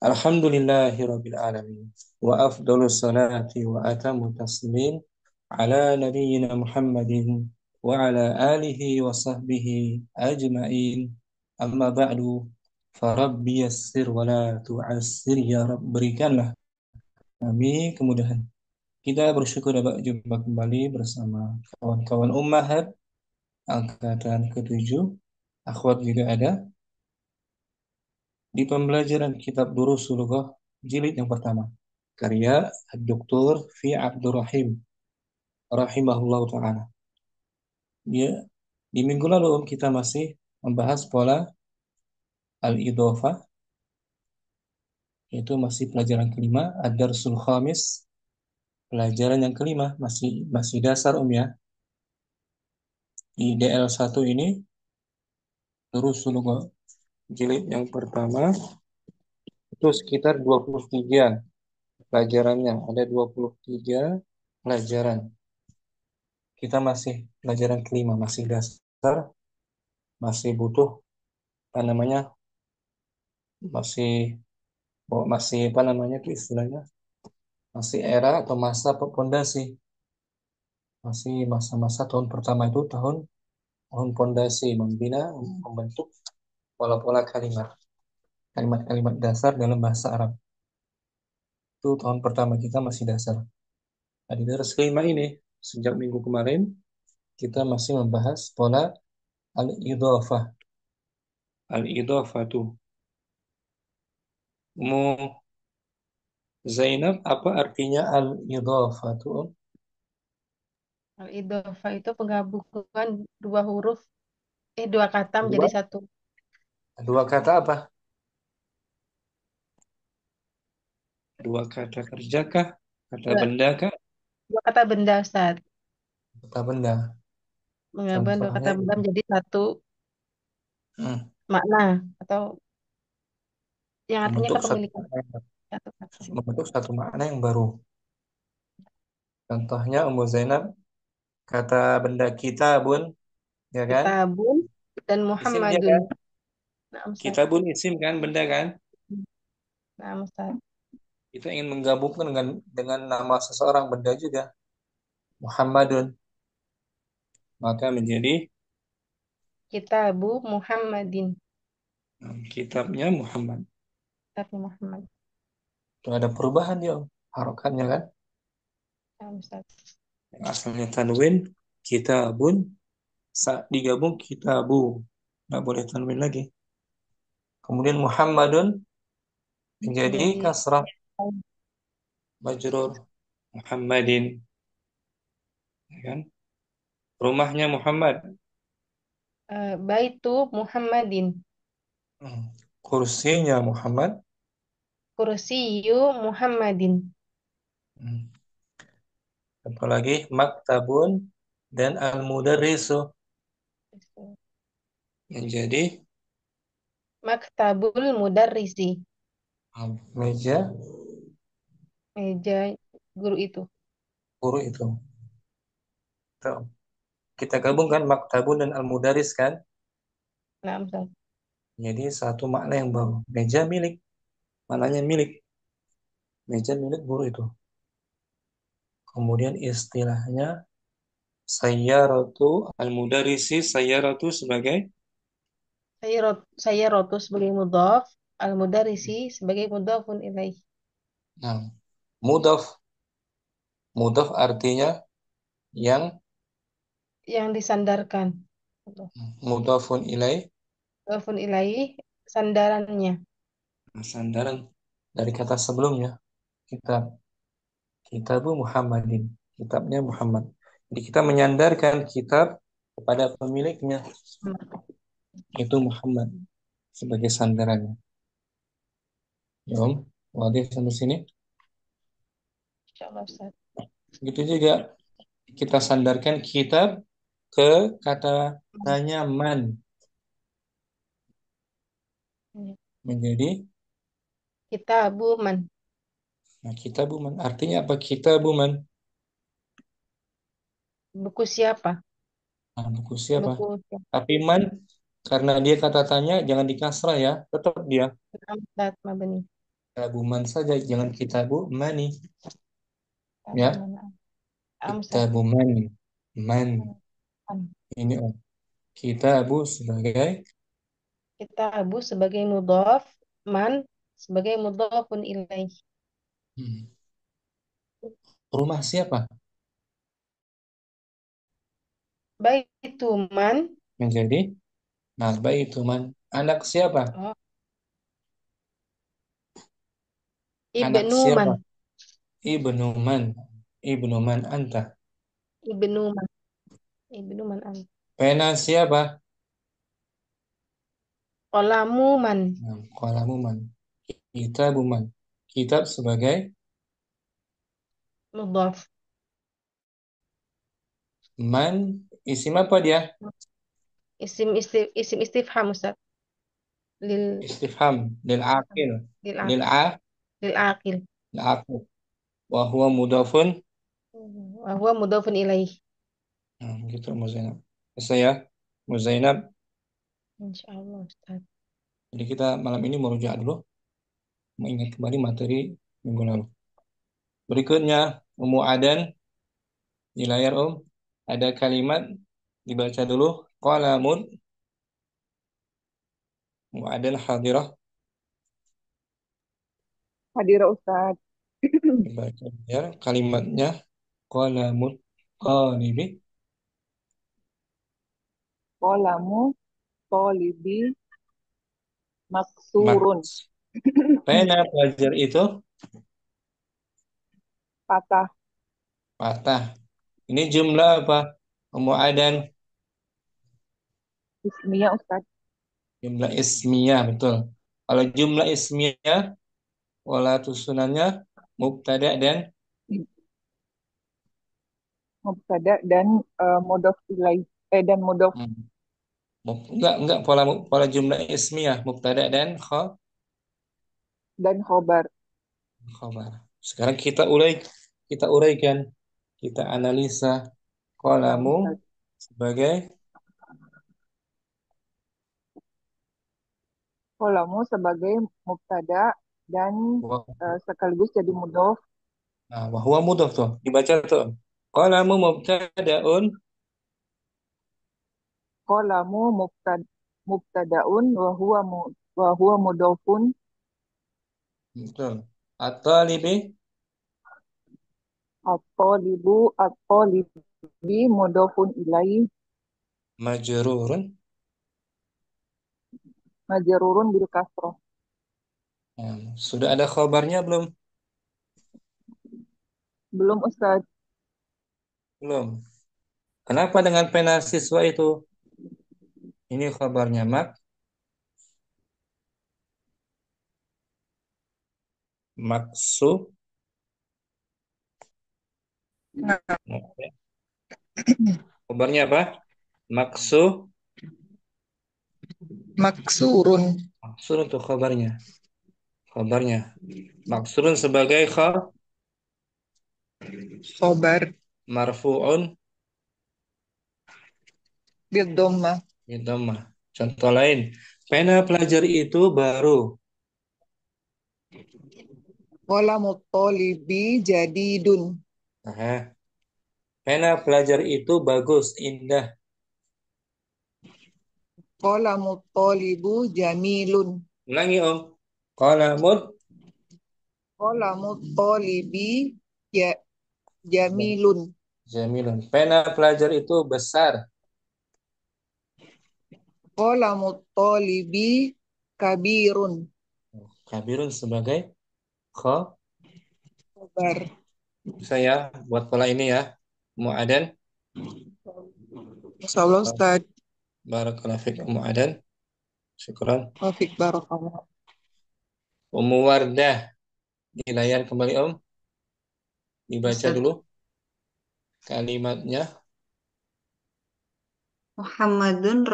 Alhamdulillahirabbil alamin. Wa afdhalus salati wa atamut taslim ala nabiyyina Muhammadin wa ala alihi wa sahbihi ajma'in. Amma ba'du. Farabbi yassir wa la tu'assir ya Rabb. Berikanlah kami kemudahan. Kita bersyukur dapat jumpa kembali bersama kawan-kawan Ummahat angkatan ke-7. Akhwat juga ada di pembelajaran kitab Durusul Lughah jilid yang pertama karya Dr. Fi Abdurrahim rahimahullah taala. Ya, di minggu lalu kita masih membahas pola al-idhofah, yaitu masih pelajaran kelima, ad-darsul khamis, pelajaran yang kelima, masih masih dasar ya. Di DL1 ini Durusul Lughah jilid yang pertama itu sekitar 23 pelajarannya, ada 23 pelajaran. Kita masih pelajaran kelima, masih dasar, masih butuh apa namanya, masih masih apa namanya itu istilahnya, masih era atau masa pondasi, masih masa-masa tahun pertama itu tahun tahun pondasi, membina, membentuk pola-pola kalimat, kalimat-kalimat dasar dalam bahasa Arab. Itu tahun pertama kita masih dasar. Nah, di dalam kelima ini sejak minggu kemarin kita masih membahas pola al-idhofah. Al-idhofah itu mau Zainab, apa artinya al-idhafatu? Al-idhofah itu penggabungan dua huruf, dua kata menjadi Dua, satu. dua kata apa? Dua kata kerjakah? Kata Dua, bendakah? dua kata benda, Ustaz. Kata benda. Menggabungkan dua kata Contohnya benda menjadi satu hmm, makna atau yang artinya membentuk satu kepemilikan makna, satu kata. membentuk satu makna yang baru. Contohnya Ummu Zainab, kata benda kita bun, ya kan? Kitabun dan Isim dia Muhammadun. kan? Nah, Ustaz. Kita bun isim kan, benda kan? Nah, Ustaz. Kita ingin menggabungkan dengan nama seseorang benda juga. Muhammadun, maka menjadi Kitabu Muhammadin. kitabnya Muhammad. Tapi Muhammad. Itu ada perubahan dia, harokatnya kan? Nah, Ustaz. Yang asalnya tanwin, kitabun, digabung kitabu. Nggak boleh tanwin lagi. Kemudian Muhammadun menjadi Jadi kasrah, majrur. Muhammadin, ya kan? Rumahnya Muhammad. Baitu Muhammadin. Hmm. Kursinya Muhammad. Kursiyu Muhammadin. Hmm. Apalagi maktabun dan al-mudarrisu menjadi Maktabul Mudarrisi. meja Meja guru itu. guru itu. Tuh. Kita gabungkan maktabun dan al-mudarris kan? Nah, Ustaz. Jadi satu makna yang baru. Meja milik, maknanya milik. Meja milik guru itu. Kemudian istilahnya sayyaratu al-mudarrisi, sayyaratu sebagai Saya rotu sebagai mudhaf, al-mudarisi sebagai mudhafun ilaih. nah, mudhaf. Mudhaf artinya yang Yang disandarkan. mudhafun ilaih, Mudhafun ilaih sandarannya. sandaran dari kata sebelumnya, kitab. Kitabu Muhammadin, kitabnya Muhammad. Jadi kita menyandarkan kitab kepada pemiliknya, itu Muhammad sebagai sandarannya. Ya Om, wadih sampai sini. Insyaallah Ustaz. Begitu juga kita sandarkan kitab ke kata tanya man Ya. menjadi Kitabu man. nah, kitabu man. Artinya apa kitabu man? Buku siapa? Nah, buku siapa? Buku siapa? Tapi man karena dia kata tanya jangan dikasrah ya, tetap dia Ustaz Mabani. man saja, jangan kitabu mani. Kitabu Ya, mana? Amsat. kitabu man. Ini oh. Kitabu sebagai Kitabu sebagai mudhaf, man sebagai mudhafun ilaih. hmm, rumah siapa? Baituman, Menjadi nah baik itu man. Anak siapa? oh, Anak ibnu man, siapa? Ibnu man. Ibnu man anta. ibnu man, ibnu man an. Pena siapa? Qalamu man, Nah, qalamu man. Kitabu man. Kitab sebagai mudhaf. man. Isim apa dia? Isim istifham Ustaz. Lil Istifham. Lil akil. lil Lil aqil, a. lil aqil. Lil akil. Wa huwa mudafun. Wa huwa mudhafun ilaih. Nah, gitu Muzainab. Saya Muzainab. Insyaallah Ustaz. Jadi kita malam ini merujuk dulu, mengingat kembali materi minggu lalu. Berikutnya, Ummu Adan di layar Om. Ada kalimat dibaca dulu. Qalamun. Ummu Adan hadirah. Hadir Ustaz. Dibaca ya kalimatnya. Qalamun qalibi. Qalamu tolibi maksurun. Maks. Pena pelajar itu Patah patah. Ini jumlah apa? Ummu Adan. ismiyah Ustaz. Jumlah ismiyah, betul. Kalau jumlah ismiyah, wala tusunannya mubtada dan Mubtada dan mudhof ilaih dan mudhof hmm, enggak pola pola jumlah ismiyah mubtada dan dan khobar. khabar. Sekarang kita uraikan, kita analisa Ya qalamu Ustaz. sebagai Qalamu sebagai mubtada dan wa sekaligus jadi mudhof. nah, wa huwa mudhaf tuh, dibaca tuh. Qalamu mubtadaun, Qalamu mubtadaun wa huwa mudhofun. betul. At-talibi At-talibi mudhofun ilaih majrurun. majrurun bil kasroh. Nah, sudah ada khabarnya belum? Belum Ustaz. Belum. Kenapa dengan pena siswa itu? Ini khabarnya maksu. Nah, Khabarnya apa? Maksu. maksurun Maksur untuk khabarnya. Khabarnya. Maksurun sebagai khobar marfu'un bil dhammah. bidhammah. Contoh lain. Pena pelajar itu baru. Qalamu tolibi jadidun. Nah, pena pelajar itu bagus, indah. Qalamu tolibu jamilun. Ulangi Om. Qalamut Qalamu tolibi ya jamilun. jamilun. Pena pelajar itu besar. Qalamu tolibi kabirun. Kabirun sebagai kha. Khobar. Saya buat pola ini ya. Mu'adan. Insyaallah Ustaz. Barakallahu fiik Mu'adan. Syukran. Taufik barakallah. Ummu Wardah. Di layar kembali Om. Dibaca Ustaz. dulu kalimatnya. Muhammadun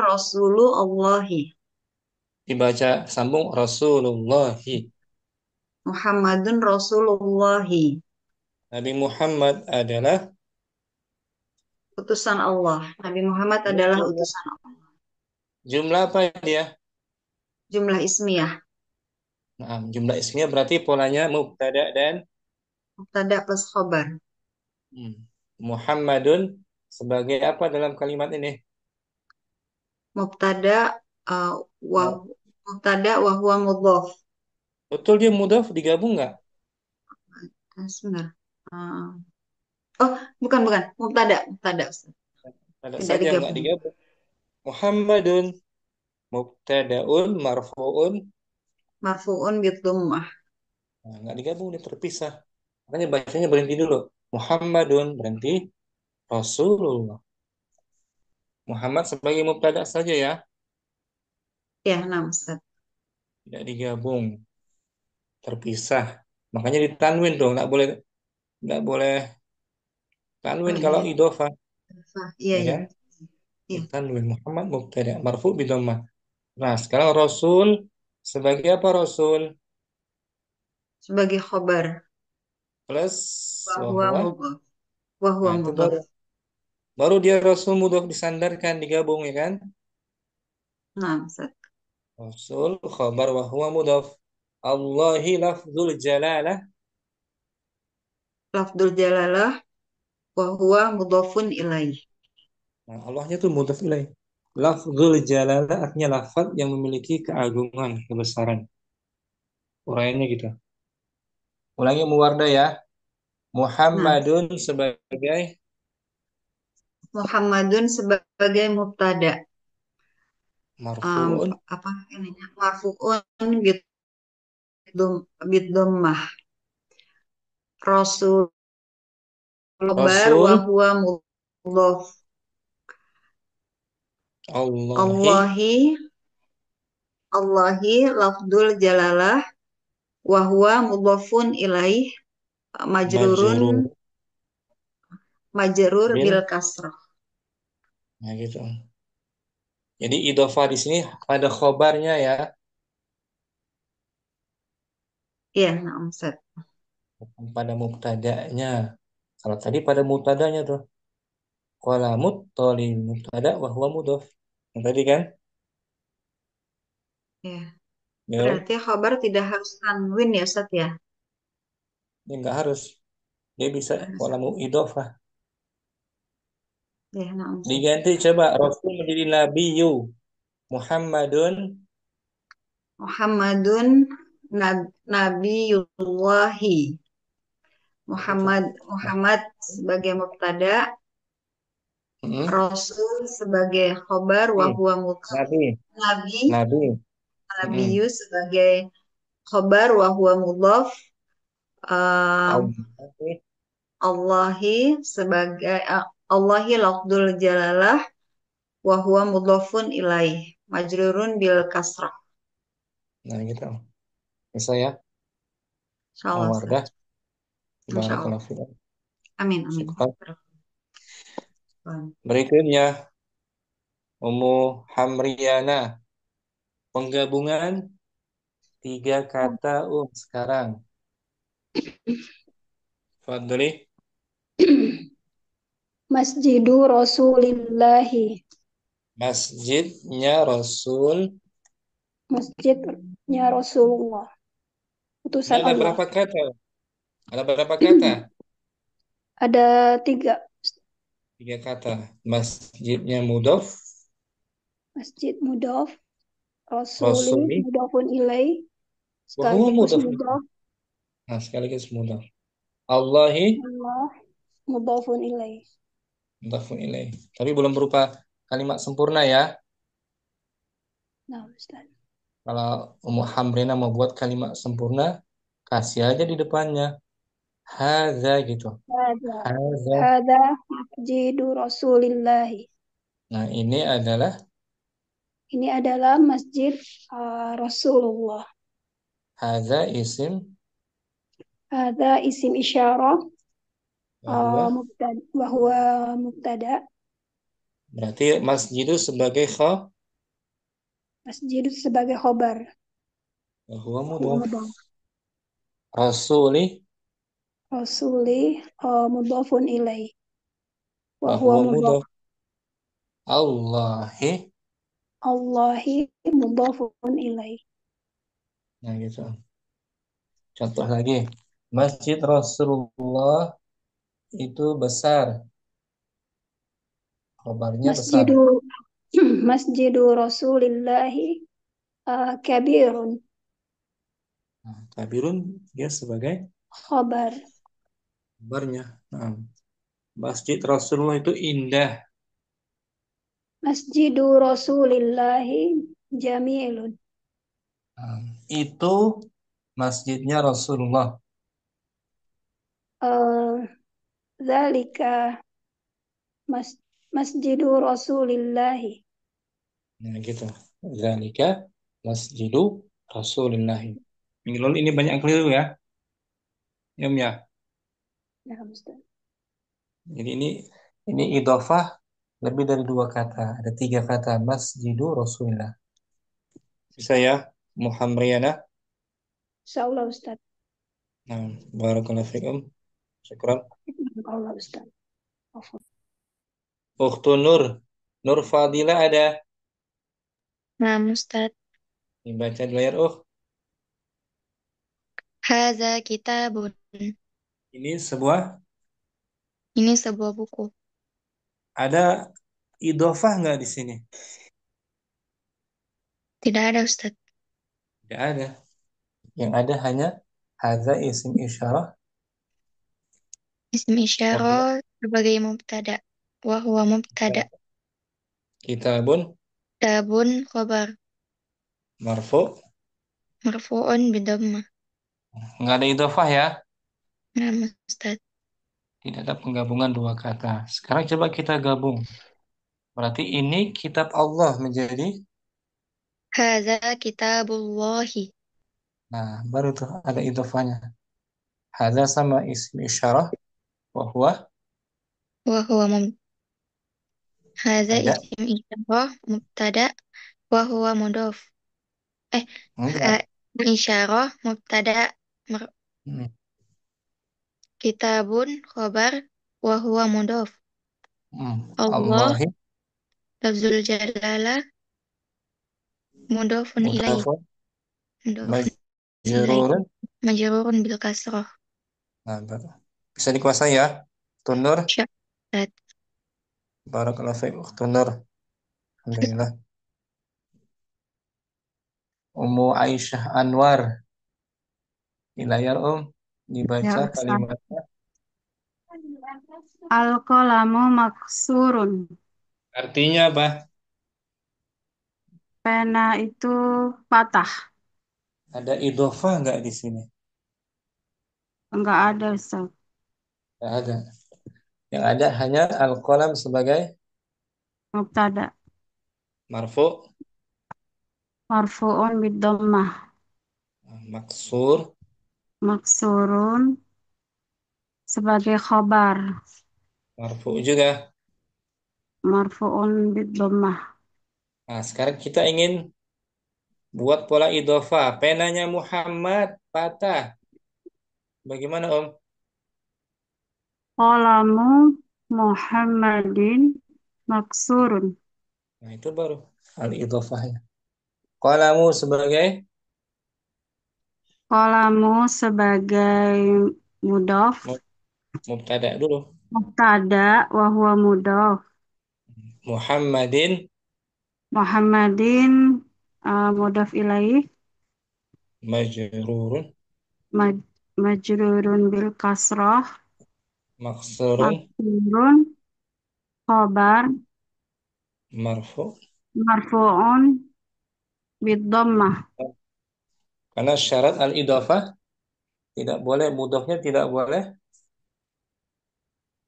Rasulu Allahi. Dibaca sambung Rasulullahi. Muhammadun Rasulullahi. Nabi Muhammad adalah Utusan Allah. Nabi Muhammad adalah jumlah, utusan Allah. jumlah apa dia? Jumlah ismiyah. Nah, jumlah isimnya berarti polanya mubtada dan Mubtada plus khobar. hmm, Muhammadun sebagai apa dalam kalimat ini? Mubtada uh, wa Nah, mubtada wa huwa mudhof. betul dia mudhaf digabung nggak? Sebentar. Uh, oh, bukan. Mubtada, Ustaz. Ada Tidak saja nggak digabung. digabung. Muhammadun mubtadaun marfuun. Marfu'un bidhammah. Nah, nggak digabung, dia terpisah. Makanya bacanya berhenti dulu. Muhammadun berhenti Rasulullah. Muhammad sebagai mubtada saja ya, Ya, nah, Ustaz. tidak digabung, terpisah. Makanya ditanwin dong, nggak boleh Oh tanwin iya, kalau ya. idofah, Iya, ya iya. kan? Iya. Ditanwin Muhammad mubtada marfu bidomah. Nah, sekarang Rasul sebagai apa Rasul? Sebagai khobar. Plus Wahwa wahwa. mudhof. Wahwa Nah, itu mudhof. baru dia Rasul mudhof disandarkan digabung ya kan? Nah, Ustaz. Rasul khabar wahwa mudhof. Allahi lafzul jalalah. Lafdul jalalah wahwa mudhofun ilaih. Nah, Allahnya tuh mudhof ilaih. Lafzul jalalah artinya lafaz yang memiliki keagungan, kebesaran. Uraiannya gitu. Ulangi Muwarda ya. Nah, Muhammadun sebagai Muhammadun sebagai mubtada. marfu'un. Apa ininya? Marfu'un bidhammah. Rasul khobar Rasul wahwa mudhof. Allahi Allahi Allahi lafdul jalalah wahwa mudhofun ilaih majrurun majrur majrur bil bil. kasrah. Nah gitu. Jadi idhofah di sini pada khobarnya ya, Iya, nah, Ustaz. bukan pada mubtada'nya. Kalau tadi pada mubtada'nya tuh. Qala muttalib mubtada wa huwa mudhaf. Yang tadi kan? Ya. Ya, Berarti khabar tidak harus tanwin ya, Ustaz ya? ini nggak harus. Dia bisa Harus. kalau mau idhofah. Ya, nah, Ustaz. Diganti coba Rasul menjadi Nabiyu Muhammadun. Muhammadun Nabiyullahi. Nah gitu. Nah, Muhammad sebagai mubtada, mm, Rasul sebagai khobar wa Nabi, huwa mudhaf. Nabi, Nabi, Nabi. Mm, Nabiyu sebagai khobar wa huwa mudhaf. Allah. Allahi sebagai Allahi lafdul jalalah wa huwa mudhafun ilaih majrurun bil kasrah. Nah gitu. Bisa ya, Insyaallah, Ustaz. Mawardah. Insyaallah. Barakallahu fiik. Amin, amin. Syukran. Berikutnya, Ummu Hamriana. Penggabungan tiga kata sekarang. Fadli. Masjidu Rasulillahi. Masjidnya Rasul. Masjidnya Rasulullah. Ini Utusan ada Allah. berapa kata? Ada berapa kata? Ada 3. Tiga kata. Masjidnya mudhof. Masjid mudhof. Rasuli Rasuli. mudhofun ilai. Wahwa Sekaligus mudhof. mudhof. Nah, sekaligus mudhof. Allahi Allah mudhofun ilai. mudhofun ilaih. Tapi belum berupa kalimat sempurna ya. Nah, Ustaz. Kalau Ummu Hamrina mau buat kalimat sempurna, kasih aja di depannya. Haza gitu. Hada. Haza. Hada masjidu Rasulillahi. Nah, ini adalah Ini adalah masjid Rasulullah. haza isim Hada isim isyarah. bahwa Wahwa mubtada. berarti masjidu sebagai Masjid sebagai khobar. bahwa Wahwa mudhof. mudhof. Rasuli Rasuli mudhafun ilaih. Wa huwa bahwa mudhaf. mudhof. Allahi Allahi mudhafun ilaih. Nah, gitu. Contoh lagi. Masjid Rasulullah itu besar. Khobarnya besar. Masjidu Masjidu Rasulillahi kabirun. Nah, kabirun dia sebagai Khobar. khobarnya. Nah, Masjid Rasulullah itu indah. Masjidu Rasulillahi jamilun. Nah, itu masjidnya Rasulullah. Uh, Zalika mas Masjidu Rasulillahi. Nah, gitu. Zalika Masjidu Rasulullah. Ini banyak yang keliru ya. Ya, Om, ya. Nah, Ustaz. Jadi ini idhofah lebih dari dua kata. Ada tiga kata. Masjidu Rasulullah. Bisa ya, Muhammadiyana. Insyaallah Ustaz. Nah, barakallahu fikum. Syukran. Allah Ustaz. Afwan. Ukhtu Nur. Nur Fadila ada. Nah, Ustadz, Dibaca di layar. haza kitabun. Ini sebuah Ini sebuah buku. ada idhofah nggak di sini? Tidak ada, Ustadz. Tidak ada. Yang ada hanya hadza isim isyarah Isim wa huwa isyarah sebagai mubtada. Wa huwa mubtada. kitabun Kitabun khobar. marfu. Marfu'un bidammah. Nggak ada idhofah ya. Nah, Ustadz. Tidak ada penggabungan dua kata. Sekarang coba kita gabung. Berarti ini kitab Allah menjadi. Haza kitabullahi. Nah, baru tuh ada idhofahnya. Hadza sama isim isyarah wa huwa Wa huwa Haza ada. isim isyarah mubtada. Wa huwa mudhaf. Eh, Enggak. isyarah mubtada. Mer- Hmm. Kitabun khobar. Wa huwa mudhaf. Allah Allahi lafzul jalalah mudhafun ilaih. mudhafun Mudhafun ilaih. majrurun. Majrurun bil kasrah. Nah, baru. Bisa dikuasai ya. Tunur. Syarat. Barakallahu fiik. Tunur. Alhamdulillah. Ummu Aisyah Anwar di layar Ya dibaca Ustaz. kalimatnya. Al-qalamu maksurun. Artinya apa? Pena itu patah. Ada idhofah nggak di sini? Enggak ada Ustaz. Nggak ada. Yang ada hanya al-qalam sebagai Mubtada. marfu, Marfu'un bid-dhammah. maksur, Maksurun sebagai khobar. marfu juga. Marfu'un bid-dhammah. Nah, sekarang kita ingin buat pola idhofah. Penanya Muhammad patah. Bagaimana, Om? Qalamu Muhammadin maksurun. Nah, itu baru al-idhofahnya. Qalamu sebagai Qalamu sebagai mudhaf. mubtada dulu. Mubtada wa huwa mudhaf. Muhammadin Muhammadin mudhaf ilaih. majrurun Majrurun bil kasrah. maksurun Maksurun khobar marfu. marfu'un bid dhammah. Karena syarat al-idhofah tidak boleh, mudhofnya tidak boleh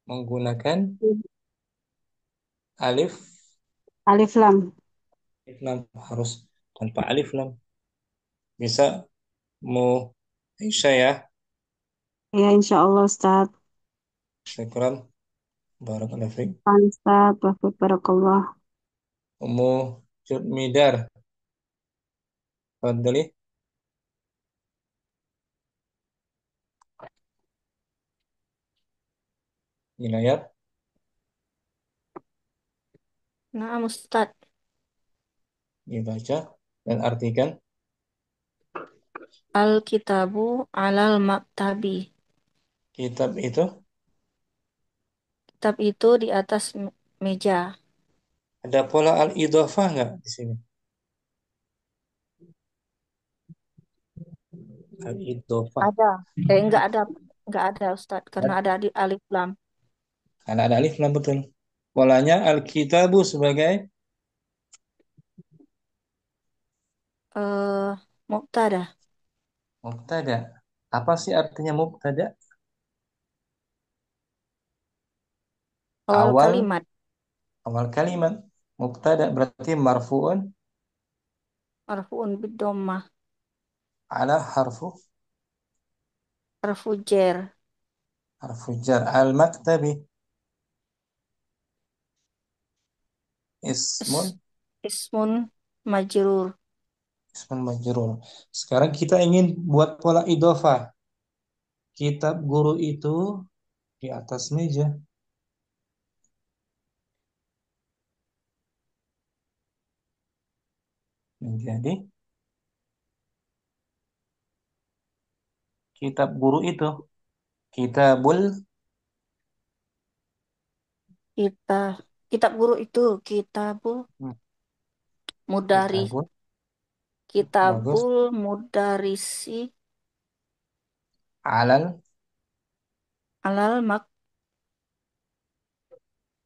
menggunakan alif. Alif lam. Alif lam harus tanpa alif lam. Bisa mu Aisyah ya. Ya insyaallah Ustaz. Syukran. Barakallahu fiik. Ustaz, wa barakallah. Ummu Midar. Fadli. Di layar Nah, Ustadz. dibaca dan artikan. Al-kitabu alal maktabi. Kitab itu Kitab itu di atas meja. ada pola al-idhofah nggak di sini? Al-idhofah. Ada. Enggak ada Ustadz, karena ada di alif lam. Karena ada alif lam betul. Polanya al-kitabu sebagai Eh, Mubtada. mubtada. Apa sih artinya mubtada? Awal Awal kalimat. awal kalimat. Mubtada berarti marfu'un Marfu'un bidomah. ala Harfu jer. harfu jar. Al-maktabi ismun Is, ismun majrur. ismun majrur. Sekarang kita ingin buat pola idhofah. Kitab guru itu di atas meja. Menjadi kitab guru itu. Kitabul Kita kitab guru itu kitabu hmm, mudari. kitabul. Bagus. Kitabul mudarisi Alal alal mak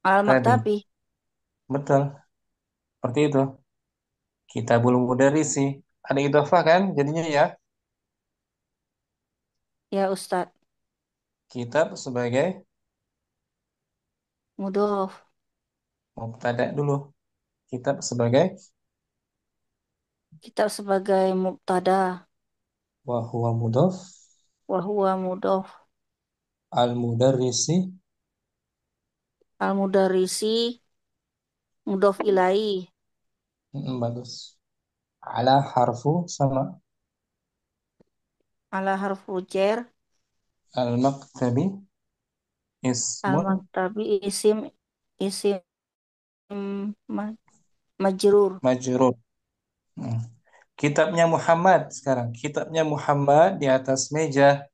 alal tabi. maktabi. Betul. Seperti itu. Kitabul mudarrisi. Ada idhofah kan jadinya ya. Ya Ustadz. Kitab sebagai Mudof. mubtada dulu. Kitab sebagai Kitab sebagai mubtada. wa huwa mudhaf Wahuwa mudof. al mudarrisi Al mudarisi mudof ilai. bagus. Ala harfu sama Ala harfu jer. al maktabi Al ismun maktabi isim ma- majrur. majrur. Hmm. Kitabnya Muhammad sekarang. Kitabnya Muhammad di atas meja.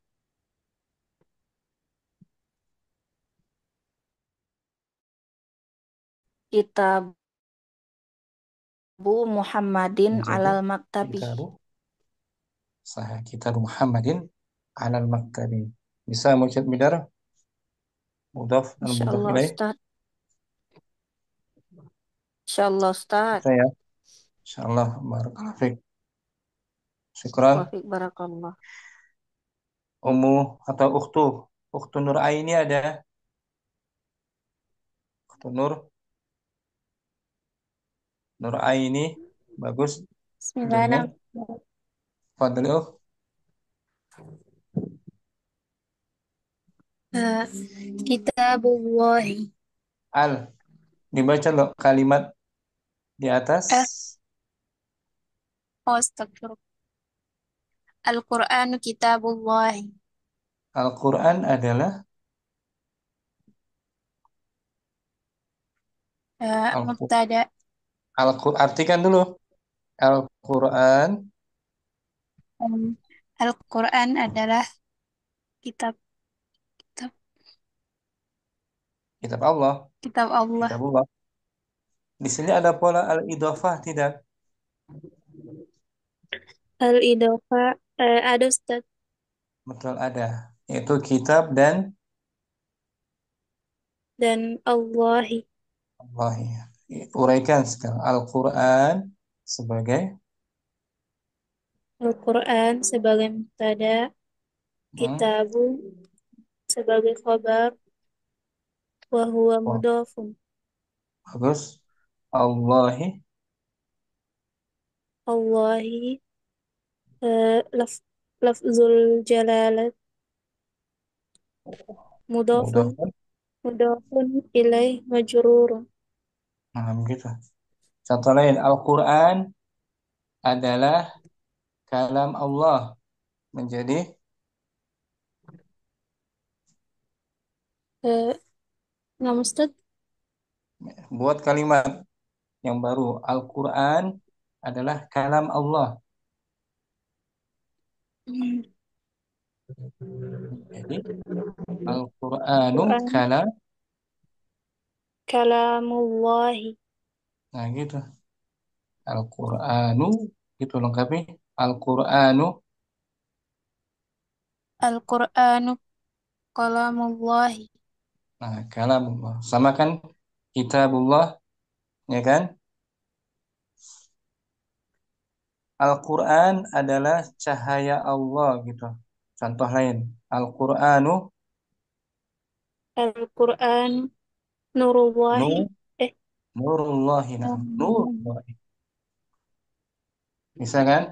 Kitabu Muhammadin Menjadi alal maktabi. kitabu sahih kitab Muhammadin alal maktabi. Bisa Muhammad Midar mudhaf dan Insya mudhaf Allah ilaih. Ustadz. Insya Allah Ustadz. Bisa ya. Insyaallah barakallahu fiik. Syukran. Wafik barakallah. Ummu atau ukhtu. Ukhtu Nur Aini ada. Ukhtu Nur Aini. Bagus. Jamil. Bismillahirrahmanirrahim. Fadli ukh. Kitabullahi. Al. Dibaca loh kalimat di atas. Astagfirullah. Al-Qur'anu kitabullahi. Al-Quran adalah Al-Quran. Mubtada. Artikan dulu. Al-Quran. Al-Qur'an adalah kitab kitab Kitab Allah. kitab Allah. Kitabullah. Di sini ada pola al-idhofah tidak? Al-idhofah ada Ustaz. Betul ada. Yaitu kitab dan Dan Allahi. Allah. Uraikan sekarang. Al-Quran sebagai Al-Qur'an sebagai mubtada, hmm, kitabu sebagai khabar, wa huwa oh, mudhafun. bagus. Allahi Allahi laf lafzul jalalah mudhafun mudhafun. mudhafun ilaih majrurun. Nah, begitu. Contoh lain, Al-Quran adalah kalam Allah menjadi Eh, Nama Ustaz, buat kalimat yang baru. Al-Quran adalah kalam Allah. Jadi Al-Qur'anu Quran kalamullahi. nah gitu. Al-Qur'anu itu lengkapnya. Al-Qur'anu Al-Quranu kalamullahi. nah kalamullah. Sama kan kitabullah ya kan? Al-Qur'an adalah cahaya Allah gitu. Contoh lain. Al-Qur'anu Al-Quran nurullahi. nu Eh, nurullahi na'am. Nurullahi. Bisa kan?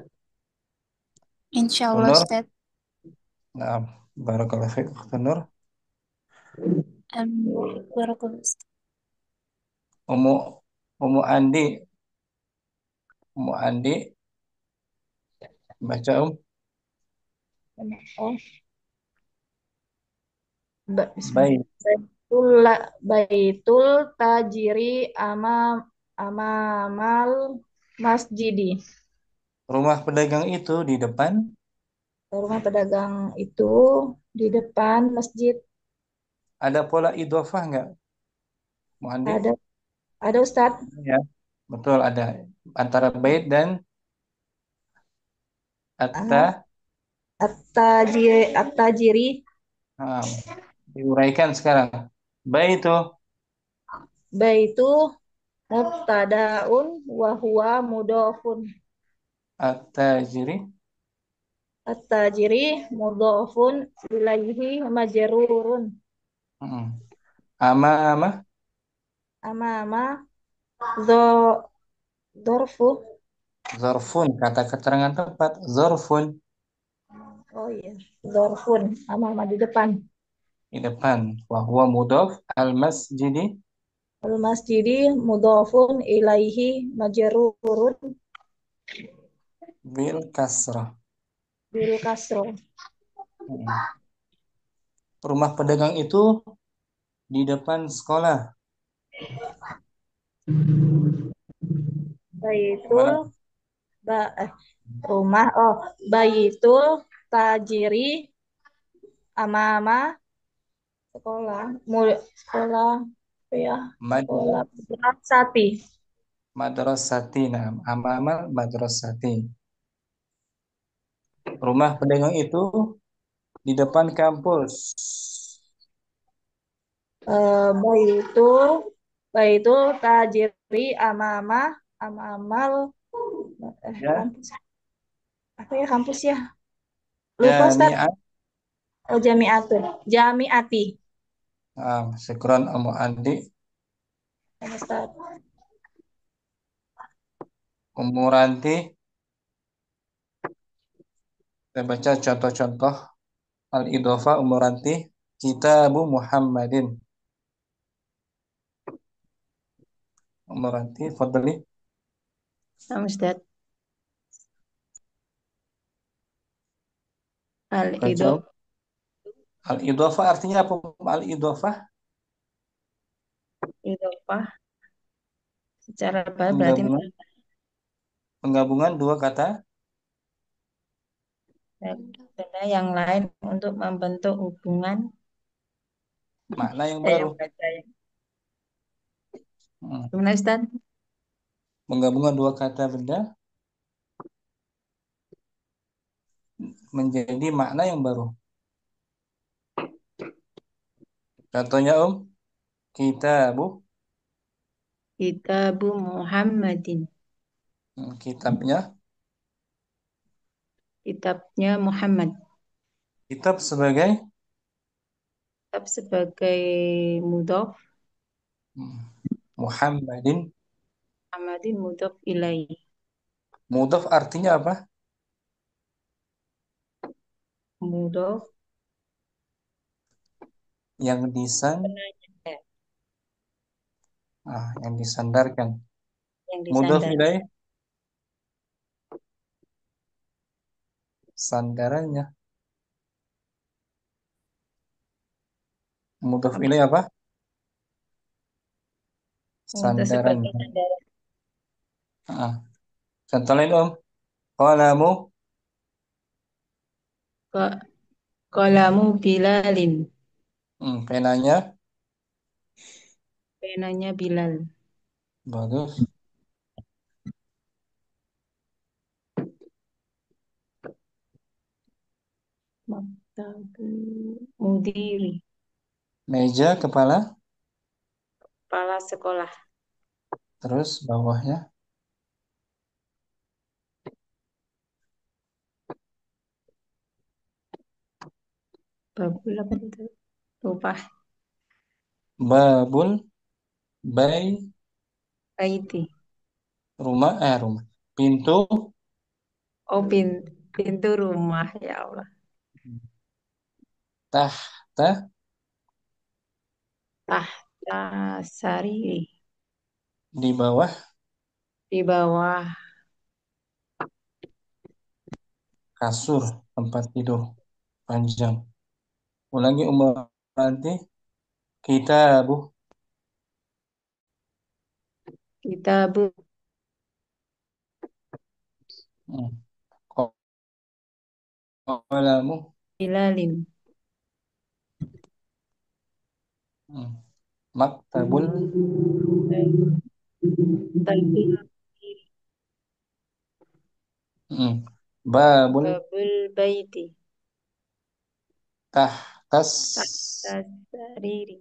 insya Allah Nur. Ustaz. Nah, barakallahu fiik, Nur. Barakallahu Ustaz. Umu Umu Andi, Umu Andi baca Oh, baik. baitul tajiri amamal masjidi. Rumah pedagang itu di depan Rumah pedagang itu di depan masjid. ada pola idhofah nggak, Umu Andi? Ada ada Ustadz. Ya, betul ada antara bait dan atta. Ah, at-tajiri Nah, diuraikan sekarang. Baitu baitu mubtadaun wa huwa mudhafun. at-tajiri At-tajiri mudhafun ilaihi majrurun. hmm. Ama Amama dho dorfu. zarfun kata keterangan tempat zarfun Oh iya, dorfun. Amama di depan. di depan wa huwa mudhaf al masjidi Al-masjidi mudhafun ilaihi majrurun bil kasrah. bil kasro. Hmm. Rumah pedagang itu di depan sekolah. Yang Baitul mana? ba rumah baitul tajiri amama sekolah sekolah apa ya sekolah Mad sati. madrasati nah amamal madrasati. Rumah pedagang itu di depan kampus. Baitul baitul tajiri amama amamal Ya, kampus apa ya kampus ya lupa Ustaz. jami'at. Oh, jamiati. Syukran Umu Andi. Ustaz. Umu Ranti. Kita baca contoh-contoh al-idhofah Umu Ranti. Kitabu Muhammadin. Umu Ranti, fadli. Nah, Ustaz. Baca. Al-idhofah Al-idhofah artinya apa? Al-idhofah idhofah secara apa berarti penggabungan penggabungan dua kata benda yang lain untuk membentuk hubungan. makna yang Saya baru. yang baca ya. Hmm. Gimana Ustaz? Penggabungan dua kata benda menjadi makna yang baru. Contohnya kitabu Kitabu Muhammadin. Kitabnya. Kitabnya Muhammad. Kitab sebagai Kitab sebagai mudhof, hmm, Muhammadin. Muhammadin mudhof ilaih. Mudhaf artinya apa? Mudhof Yang ya, yang disandarkan. yang Mudhaf disandar. ilaih sandarannya. Mudhaf Apa? ilaih apa? Mudhof sebagai Sandarannya. sandaran. Ah. Contoh lain Qalamu Ko- Kolamu Bilalin. Penanya Penanya Bilal. bagus. Maktabul Mudiri. Meja, kepala, Kepala sekolah. terus bawahnya Babul apa itu? Lupa. babul, bay, Baiti. rumah, pintu, Oh, pintu rumah. Ya Allah. tahta, Tahta sariri. di bawah, Di bawah kasur, tempat tidur panjang. Ulangi umur nanti kitabu, kitabu hmm, kolamu, Bilalin. hmm, maktabul, Tabul hmm, babul, babul baiti. tahtas. Tahta sariri.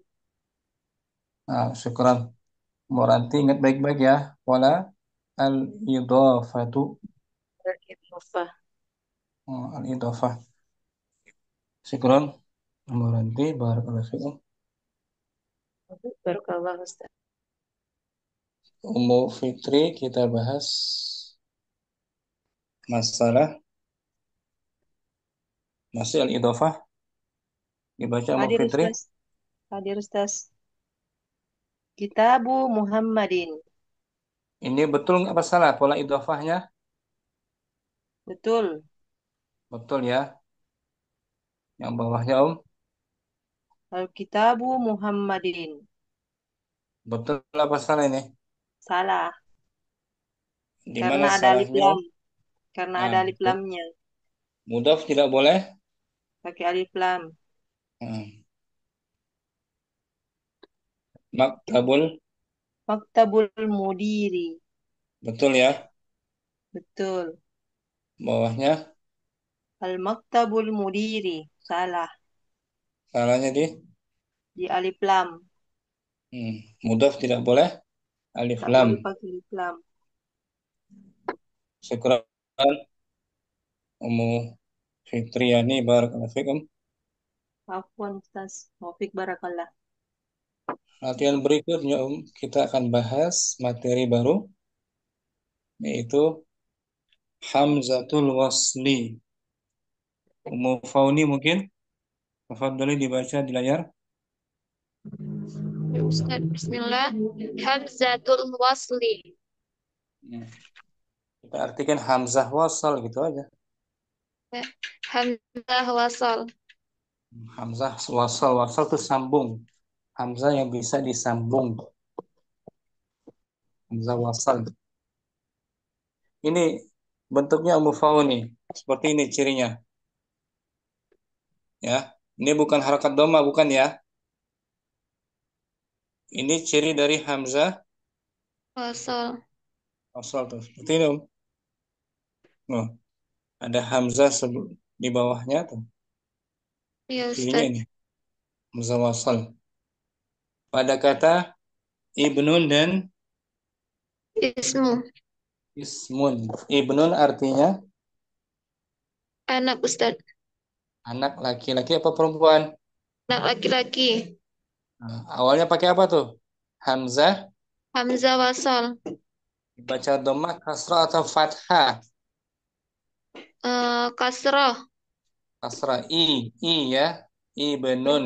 Nah, syukran. Moranti ingat baik-baik ya. Wala al-idhafatu. Al-idhofah. Al-idhafah. Syukran. Moranti barakallahu fikum. Barakallah Ustaz. Ummu Fitri kita bahas masalah masih al-idhafah. Dibaca Ummu Hadir Fitri. Ustaz. Hadir Ustaz. Kitabu Muhammadin. Ini betul nggak masalah pola idhafahnya? Betul. Betul ya. Yang bawahnya Al-Kitabu Muhammadin. betul apa salah ini? Salah. Di mana Karena ada alif salahnya lam. Karena ada alif Betul. lamnya. Mudhaf tidak boleh. Pakai alif lam. Hmm. Maktabul Maktabul Mudiri. betul ya. Betul. Bawahnya Al-Maktabul Mudiri. Salah. salahnya Di alif lam. Mudhaf tidak boleh. Alif Tak lam. boleh pakai alif lam. Syukran Ummu Fitriani barakallahu fikum. Afwan Ustaz. Taufik barakallah. Latihan berikutnya kita akan bahas materi baru yaitu Hamzatul Wasli. Ummu Fauni mungkin tafadhali dibaca di layar. Ya Ustaz, Bismillah. Hamzatul wasli. Hmm. Kita artikan hamzah wasal gitu aja. Ya. Hamzah wasal. Hamzah wasal itu sambung. Hamzah yang bisa disambung. Hamzah wasal. Ini bentuknya Ummu Fauni. Seperti ini cirinya. Ya, ini bukan harakat dhamma, bukan ya. Ini ciri dari hamzah Wasal. wasal tuh. Seperti ini, Oh, ada hamzah di bawahnya tuh. Ya Cirinya Ustaz. ini. Hamzah wasal. Pada kata ibnun dan Ismu. ismun. Ibnun artinya Anak Ustaz. anak laki-laki apa perempuan? Anak laki-laki. Nah, awalnya pakai apa tuh? Hamzah Hamzah wasal. dibaca dhammah, kasrah atau fathah? Kasrah. Kasrah i ya. Ibnun.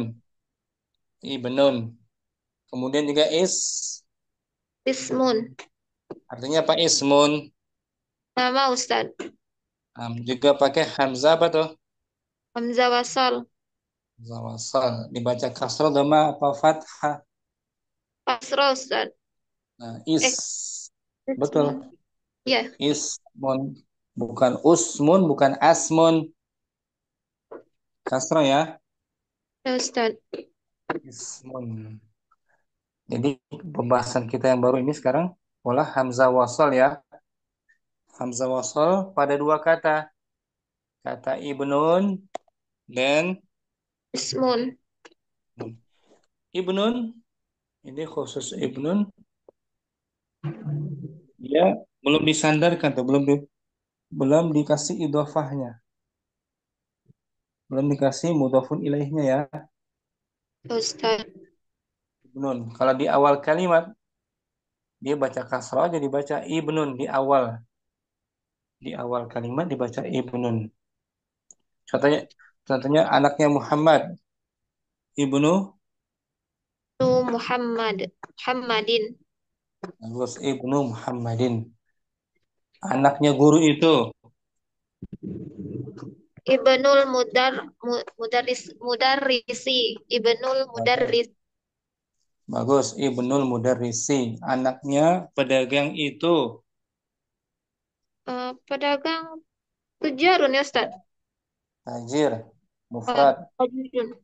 Ibnun. Kemudian juga Ismun. artinya apa ismun? Nama Ustaz. Juga pakai hamzah apa tuh? Hamzah wasal. Hamzah wasal. Dibaca kasrah dhammah apa fathah? Kasrah Ustaz. Nah, Ismun. betul. Ya. Ismun bukan usmun, bukan asmun. Kasrah ya. Ya Ustaz. Ismun. Jadi pembahasan kita yang baru ini sekarang pola hamzah wasal ya. Hamzah wasal pada dua kata. Kata ibnun dan Ismun. ibnun. Ini khusus ibnun. Dia belum disandarkan atau belum dikasih idhofahnya. Belum dikasih mudhafun ilaihnya ya. Ya Ustaz. Ibnun. Kalau di awal kalimat dia baca kasrah jadi baca ibnun di awal. Di awal kalimat dibaca ibnun. Contohnya, contohnya anaknya Muhammad. Ibnu Nu Muhammadin. Bagus, Ibnu Muhammadin. Anaknya guru itu. Ibnul Mudarrisi. Ibnul Bagus. Mudarris. Bagus, Ibnul Mudarrisi. Anaknya pedagang itu. Pedagang tujarun ya Ustaz. Tajir. Mufrad. Tajirun. Ibnu.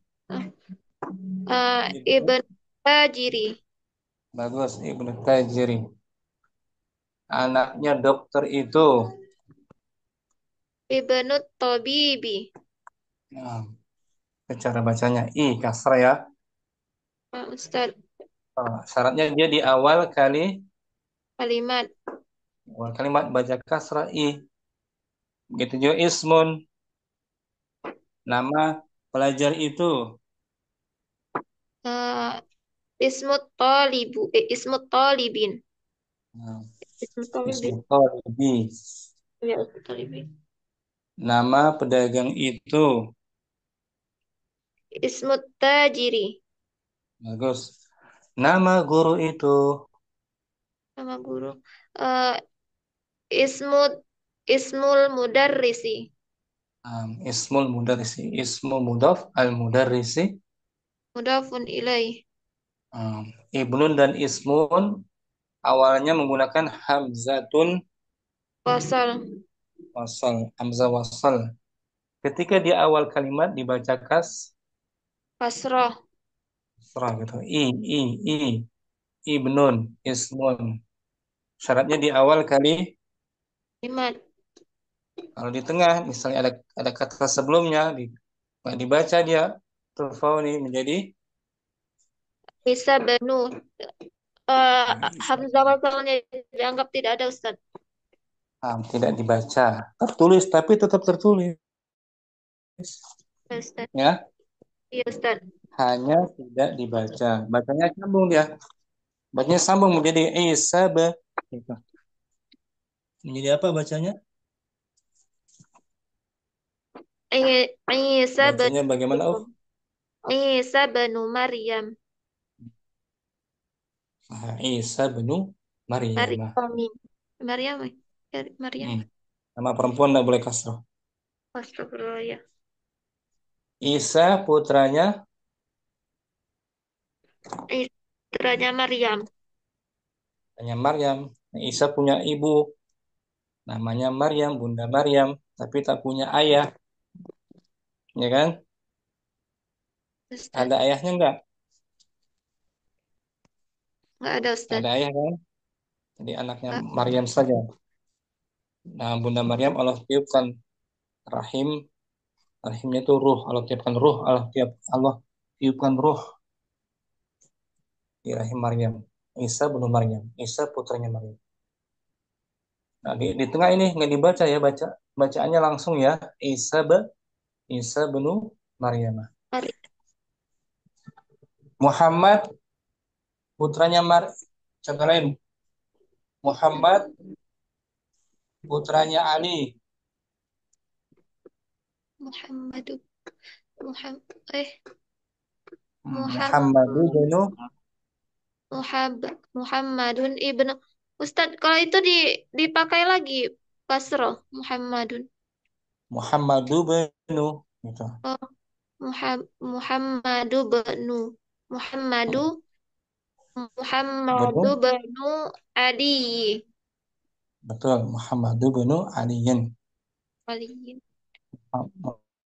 Ibn Tajiri. Bagus, Ibnu Tajiri. Anaknya dokter itu. Ibnu Tabibi. Nah, cara bacanya I kasrah ya. Ustaz. Syaratnya dia di awal Kalimat. kalimat baca kasrah I. Begitu juga ismun. Nama pelajar itu. Ismut Talibu. Ismut Talibin. Nah, Ismut Talibin. ismu talibi. Ya, Ismut Talibin. Nama pedagang itu. Ismut Tajiri. Bagus. Nama guru itu. Nama guru. Ismul Mudarrisi. Ismul mudarrisi. Ismu mudhaf al mudarrisi. Mudafun ilaih. Ibnun dan ismun awalnya menggunakan hamzatun Wasal. wasal. Hamzah wasal. Ketika di awal kalimat dibaca Kasrah. kasrah gitu. I. Ibnun. Ismun. Syaratnya di awal Kalimat. kalau di tengah misalnya ada kata sebelumnya nggak dibaca dia turfau nih menjadi Bisa benu. Hamzah wasalnya dianggap tidak ada Ustaz. tidak dibaca. Tertulis tapi tetap tertulis. Ya, Ustaz. Ya, Iya Ustaz. hanya tidak dibaca. Bacanya sambung dia. Bacanya sambung menjadi isaba. Gitu. Menjadi apa bacanya? Isa Bacanya bagaimana? Isa benu Maryam. Isa benu Maryam. Maryam. Maryam. Nama perempuan tidak boleh kasroh. Astagfirullah ya. Isa putranya Maryam. namanya Maryam. Isa punya ibu namanya Maryam, Bunda Maryam, tapi tak punya ayah. Ya kan? Ustaz. Ada ayahnya enggak? Enggak ada Ustaz. Ada ayah kan? Jadi anaknya Maryam saja. Nah, Bunda Maryam Allah tiupkan rahimnya itu ruh. Allah tiupkan ruh. Allah tiupkan ruh di rahim Maryam. Isa bin Maryam. Isa putranya Maryam. Nah, di tengah ini nggak dibaca ya, bacaannya langsung ya. Isa bin Maryam. Muhammad putranya contoh lain. Muhammad putranya Ali. Muhammadu Muhammadun ibnu Ustadz, kalau itu dipakai lagi kasroh Muhammadun. Muhammadu benu gitu. Muhammadu benu Adi. Betul, Muhammadu benu Aliyin. Aliyin.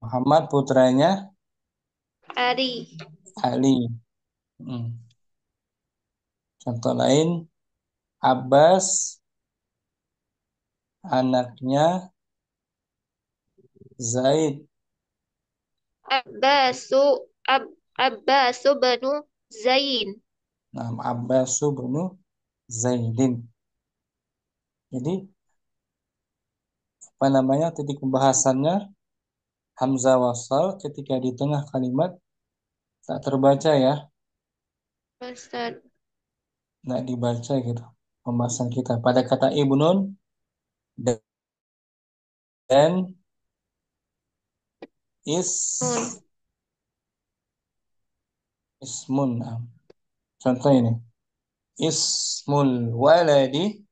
Muhammad putranya Ali. Ali. Contoh lain, Abbas anaknya Zaid. Abbasu Abbasu banu Zain. Nah, Abbasu bin Zaidin. Jadi apa namanya titik pembahasannya, hamzah wasal ketika di tengah kalimat tak terbaca ya, Ustaz. nggak dibaca gitu. Pembahasan kita pada kata ibnun dan is Nun. ismun. Nah, contoh ini, ismul waladi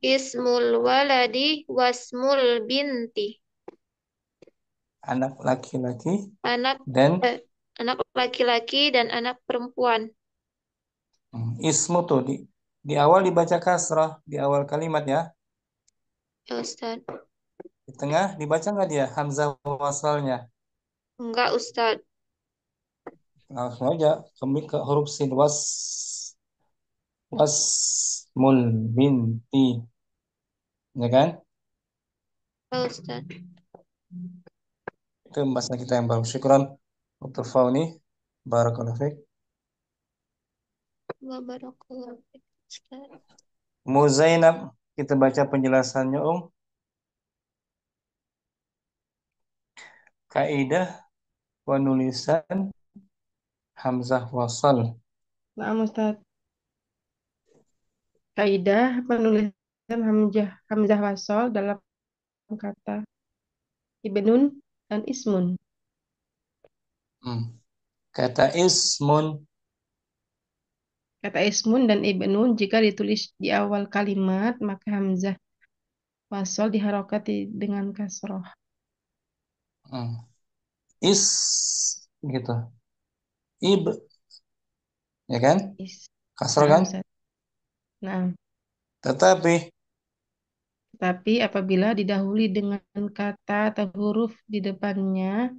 Ismul waladi wasmul binti. anak laki-laki Anak dan anak laki-laki dan anak perempuan. ismu tuh di awal dibaca kasrah di awal kalimat ya. Ya Ustaz. Di tengah dibaca nggak dia hamzah wasalnya? Enggak Ustaz. Langsung aja ke huruf sin, wasmul binti, ya kan? Ya Ustaz. Itu pembahasan kita yang baru. Syukran Dr. Fauni, barakallahu fiik. Wa barakallahu fiik, Ustaz. Zainab, kita baca penjelasannya Kaidah penulisan hamzah wasal. Nah, Ustaz. Kaidah penulisan hamzah wasal dalam kata ibnun dan ismun. Kata ismun, Kata ismun dan ibnun jika ditulis di awal kalimat maka hamzah wasal diharokati dengan kasroh. is gitu, ib, ya kan? Kasrah Nah, kan? Ustaz. Nah, Tetapi apabila didahului dengan kata atau huruf di depannya,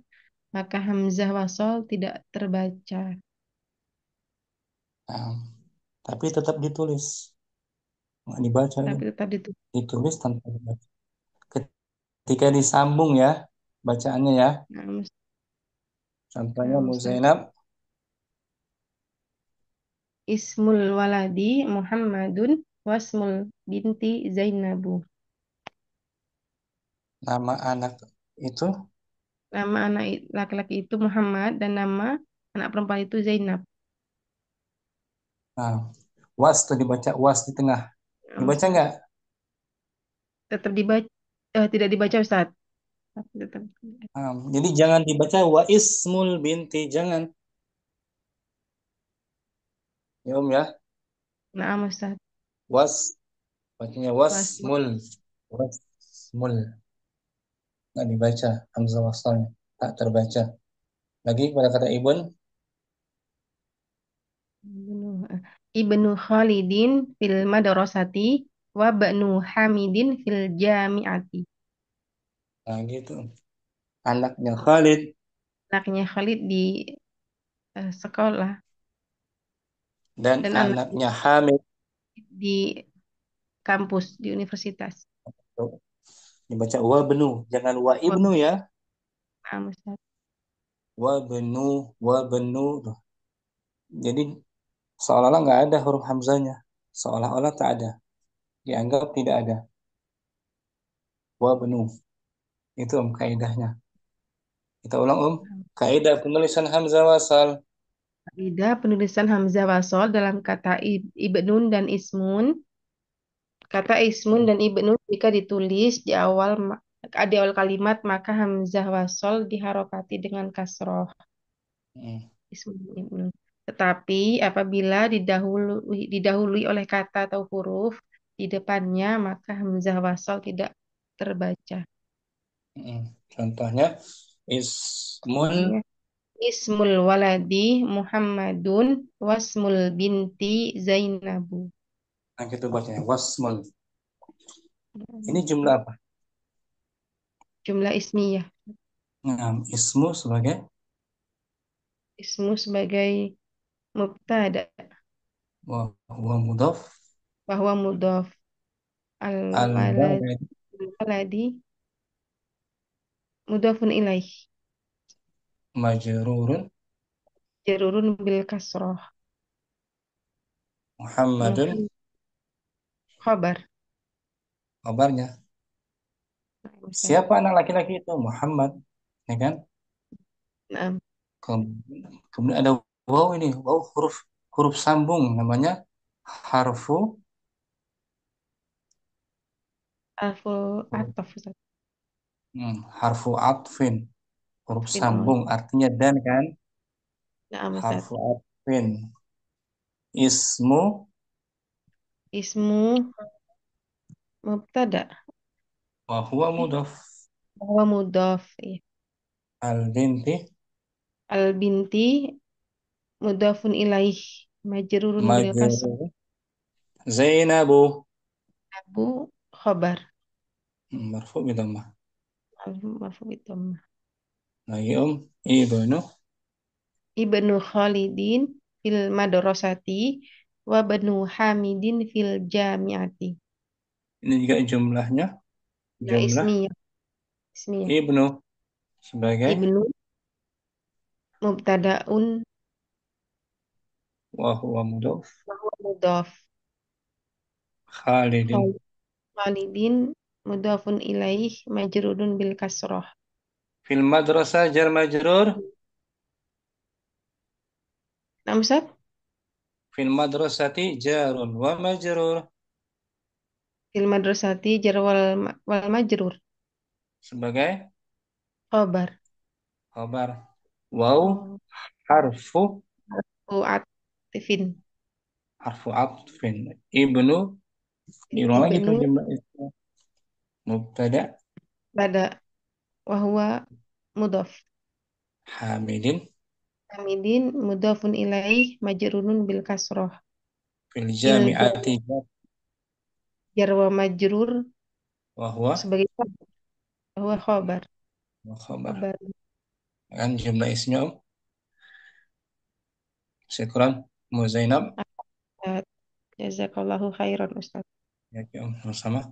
maka hamzah wasal tidak terbaca. tapi tetap ditulis, nggak dibaca Tapi ya. tetap ditulis. Ditulis tanpa dibaca. Ketika disambung ya bacaannya ya. Nah, Contohnya Ustaz. Zainab, Ismul waladi Muhammadun wasmul binti Zainabu. nama anak itu Nama anak laki-laki itu Muhammad dan nama anak perempuan itu Zainab. was tuh dibaca, was di tengah. Dibaca nggak? Tetap dibaca, tidak dibaca Ustaz. Tetap. Jadi jangan dibaca wa ismul binti, jangan. Ya ya. Nah, Ustaz. Was, bacanya wasmul, wasmul. Nggak dibaca hamzah wasalnya, tak terbaca. Lagi pada kata ibn, Ibnu Khalidin fil madrasati wa banu Hamidin fil jami'ati. nah gitu. Anaknya Khalid, Anaknya Khalid di sekolah dan dan anaknya Hamid. di kampus di universitas. Dibaca wa benu, jangan wa ibnu ya. Nah, Ustaz. Wa benu. Jadi seolah-olah nggak ada huruf hamzahnya, seolah-olah tak ada, dianggap tidak ada. Wa benu, itu kaidahnya. Kita ulang kaidah penulisan hamzah wasal. Kaidah penulisan hamzah wasal dalam kata ibnun dan ismun. Kata ismun dan ibnun jika ditulis di awal kalimat maka hamzah wasal diharokati dengan kasroh. Ismun dan ibnun. Tetapi apabila didahului oleh kata atau huruf di depannya maka hamzah wasal tidak terbaca. Contohnya ismun, Ismul waladi Muhammadun wasmul binti Zainabu. nah gitu bacanya wasmul. Ini jumlah apa? Jumlah ismiyah. Nah, ismu sebagai Ismu sebagai mubtada. wa huwa mudhaf. Bahwa mudhaf. Al-walad. Al-balad Al-waladi. Mudhafun ilaih. majrurun. Jarurun bil kasroh. Muhammadun Muhammad. Khabar. kabarnya. Ustaz. Siapa anak laki-laki itu? Muhammad, ya kan? Naam. Kemudian ada waw ini, waw huruf huruf sambung namanya harfu Alful ataf. Ustaz. harfu atfin, huruf Atfin. sambung artinya dan kan? Naam, Ustaz. Harfu atfin. Ismu Ismu mubtada. wa huwa mudhaf. Bahwa mudhaf. Iya. Al binti Al-binti mudhafun ilaih. Majrurun bil kasroh. majrur. Zainabu Abu khabar. marfu bi dhammah. Marfu bidhammah. Lagi ibnu Ibnu Khalidin fil madrasati wa banu Hamidin fil jamiati. ini juga jumlahnya Nah, jumlah ismiyah. ibnu sebagai Ibnu mubtadaun wa huwa mudhaf. wa huwa mudhaf. Khalidin Khalidin mudhafun ilaih majrurun bil kasroh. fil madrasah jar majrur. Nah, Ustaz, Fil madrasati jarun wa majrur fil madrasati jar wal majrur sebagai khabar. khabar. Waw Oh, harfu atifin. harfu atfin. Ibnu diulang lagi tuh Ibnu jumlah itu. Mubtada pada wa huwa mudhaf. Hamidin Hamidin mudhafun ilaih majrurun bil kasroh. fil Fil jami'ati jar wa majrur wa huwa sebagai bahwa khabar. khabar. Khabar. Kan jumlah isnya Syukran Mu Zainab. Jazakallahu khairan Ustaz. Ya, sama.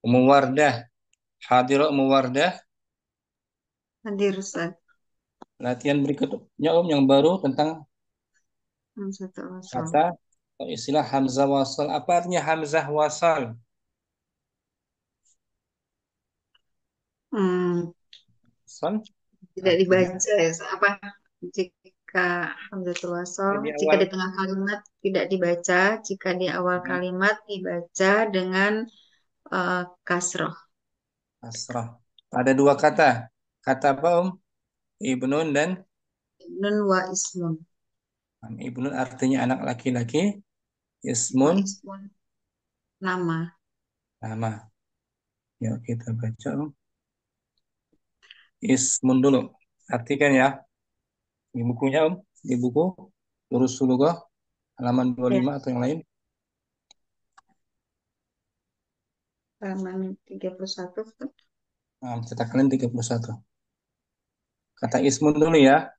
Ummu Wardah. Hadira Ummu Wardah. Hadir Ustaz. Latihan berikutnya yang baru tentang Hamzah wasal. kata atau istilah hamzah wasal. Apa artinya hamzah wasal? Wasal Tidak artinya dibaca ya. Apa jika hamzatul wasal di jika awal di tengah kalimat tidak dibaca, jika di awal kalimat dibaca dengan kasroh. kasrah. Ada dua kata. Kata apa Ibnun dan Nun wa ismun. Ibnun artinya anak laki-laki. Wa Ismun ismun nama. nama. Ya kita baca Ismun dulu. Artikan ya. Di bukunya di buku Durus Sulughah halaman 25 atau yang lain. Halaman 31. Nah, cetak kalian 31. Kata ismun dulu ya.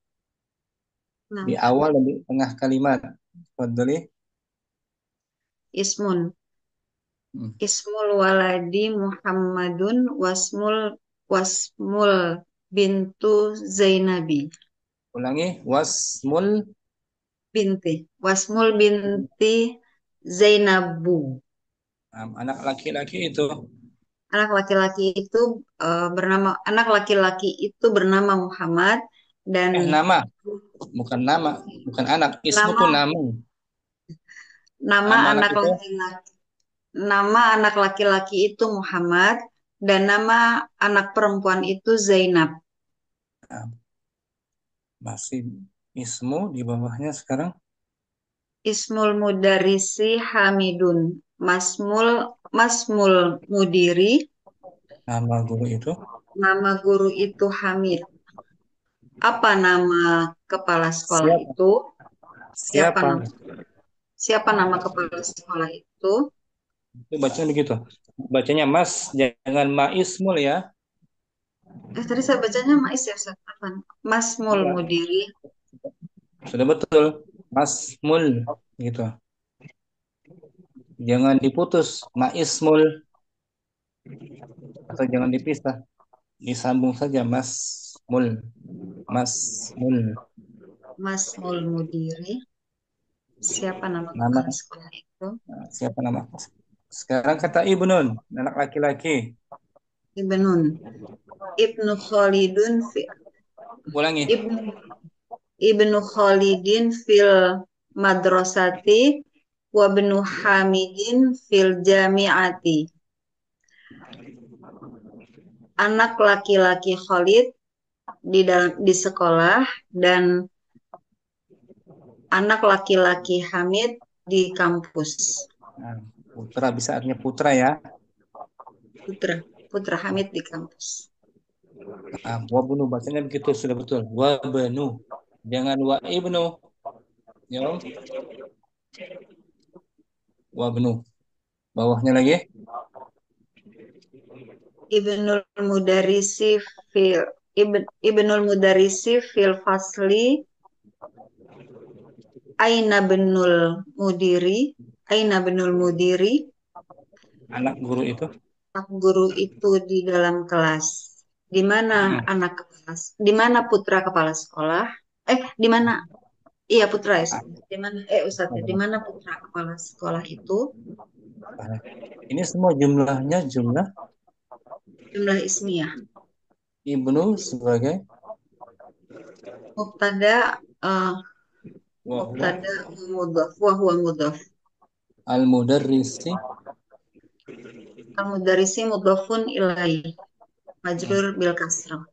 Nah, Di awal dan di tengah kalimat. Fadli. ismun. Ismul waladi Muhammadun wasmul bintu Zainabi. Ulangi. Wasmul Binti Zainabu. anak laki-laki itu. Anak laki-laki itu bernama Muhammad dan Nama. Bukan nama. Bukan anak. Ismu Nama. tuh nama. nama anak anak itu laki-laki nama anak laki-laki itu Muhammad dan nama anak perempuan itu Zainab. Masih ismu di bawahnya sekarang. Ismul mudarrisi Hamidun. Masmul mudiri. Nama guru itu. Nama guru itu Hamid. Apa nama kepala sekolah Siapa? itu? Siapa? Siapa nama kepala sekolah itu? Itu bacanya begitu. Bacanya mas, jangan maismul ya. Tadi saya bacanya mais ya Ustaz. Apaan? Masmul Iya, mudiri. sudah betul. Masmul gitu. Jangan diputus. Maismul atau jangan dipisah. Disambung saja masmul. Masmul. Masmul mudiri. Siapa nama Nama kepala sekolah itu? siapa nama? Sekarang kata Ibnun, anak laki-laki. Ibnun. Ibnu Khalidun fi, Ulangi. Ibnu Ibnu Khalidin fil madrasati wa ibnu Hamidin fil jami'ati. Anak laki-laki Khalid di sekolah dan anak laki-laki Hamid di kampus. Nah, putra bisa artinya putra ya. Putra Hamid di kampus. Nah, wabnu bacanya begitu sudah betul. Wabnu. Jangan wa ibnu. Ya, Om. Wabnu. Bawahnya lagi. Ibnul Mudarrisi fil Ibnul Mudarrisi fil fasli Aina benul mudiri Anak guru itu. guru itu di dalam kelas. Di mana di mana putra kepala sekolah? Di mana? Iya putra ya. Di mana? Ustaz, di mana putra kepala sekolah itu? Ini semua jumlahnya jumlah Jumlah ismiyah. ibnu sebagai Mubtada wahwa mudhaf wa huwa mudhaf. al-mudarrisi Al-mudarrisi mudhafun ilaihi. Majrur bil kasrah.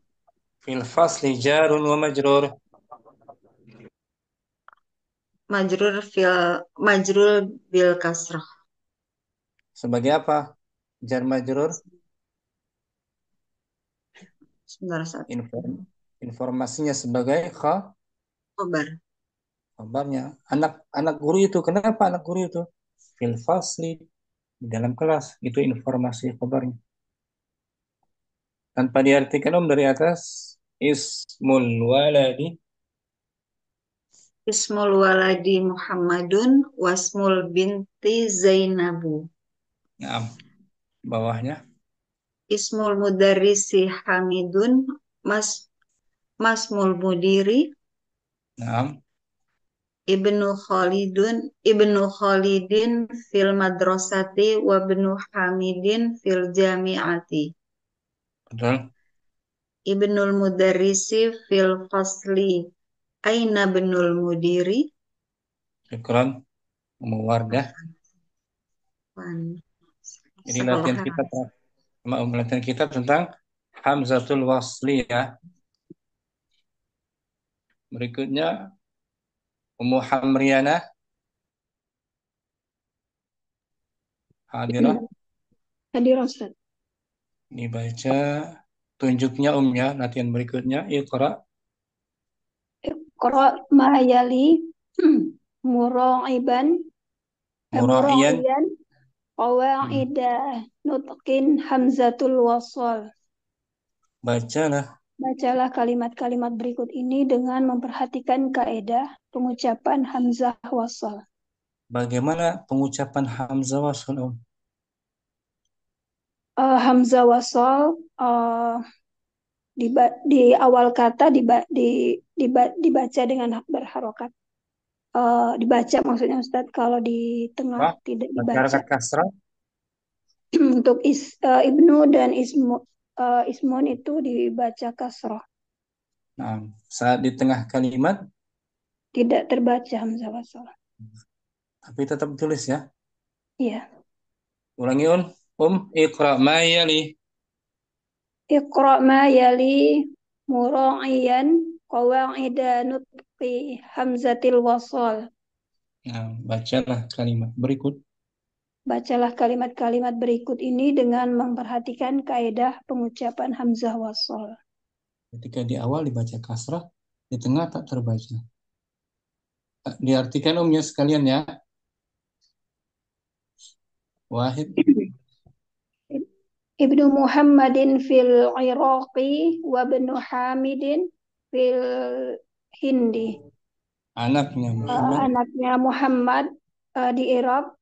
fil fasli jarun wa majrur. Majrur bil kasrah. Sebagai apa? Jar majrur. Sebentar saat Informasinya sebagai kabar. kabarnya. Anak guru itu. Kenapa anak guru itu? Fil fasli di dalam kelas. Itu informasi kabarnya. Tanpa diartikan Om dari atas ismul waladi. Ismul waladi Muhammadun wasmul binti Zainabu. Nah, bawahnya Ismul mudarrisi Hamidun masmul mudiri nah, Ibnu Khalidin fil madrasati wa ibnu Hamidin fil jami'ati. betul. Ibnul mudarrisi fil fasli aina benul mudiri. Syukran. Wardah. Jadi latihan kita tentang Hamzatul Wasli ya. Berikutnya Ummu Hamriana hadirah. Hadir Ustaz. Dibaca tunjuknya ya. Latihan berikutnya Iqra. Iqra ma yali mura'iban Mura'iyan. qawaida nutqin hamzatul wasal. Bacalah kalimat-kalimat berikut ini dengan memperhatikan kaidah pengucapan hamzah wasal. Bagaimana pengucapan hamzah wasal, Om? Hamzah wasal di awal kata dibaca dengan berharokat. Dibaca maksudnya Ustadz, kalau di tengah tidak dibaca. Harokat kasrah. Untuk ibnu dan ismun itu dibaca kasrah. Nah, saat di tengah kalimat tidak terbaca hamzah wasal. Tapi tetap tulis ya. Iya. Ulangi Iqra ma yali. Iqra ma yali mura'iyan qawaida nutqi hamzatil wasal. Nah, bacalah kalimat berikut. Bacalah kalimat-kalimat berikut ini dengan memperhatikan kaidah pengucapan hamzah wasal. Ketika di awal dibaca kasrah, di tengah tak terbaca. Diartikan ya sekalian ya. Wahid. Ibnu Muhammadin fil Iraqi wa ibnu Hamidin fil Hindi. Anaknya Muhammad. Anaknya Muhammad di Irak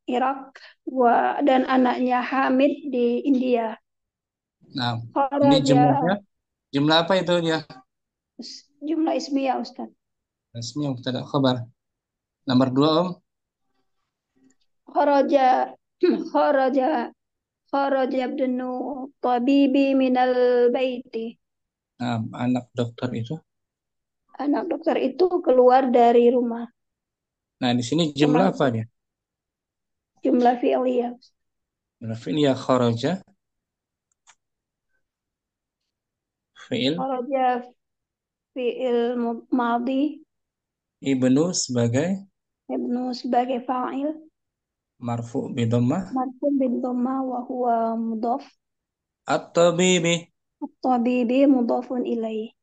dan anaknya Hamid di India. Nah, ini Kharaja jumlah apa itu ya? jumlah ismiyah Ustaz. Ismiyah mubtada khabar. Nomor 2 Om. Kharaja kharaja kharaja ibnu tabibi minal baiti. Nah, anak dokter itu. Anak dokter itu keluar dari rumah. Nah, di sini jumlah apa dia? Jumlah fi'liyah. Jumlah fi'liyah kharaja. Fi'il. Kharaja fi'il madhi. Ibnu sebagai Fa'il. marfu bi dhammah. Marfu bi dhammah wa huwa mudhaf. At-tabibi. At-tabibi mudhafun ilaih.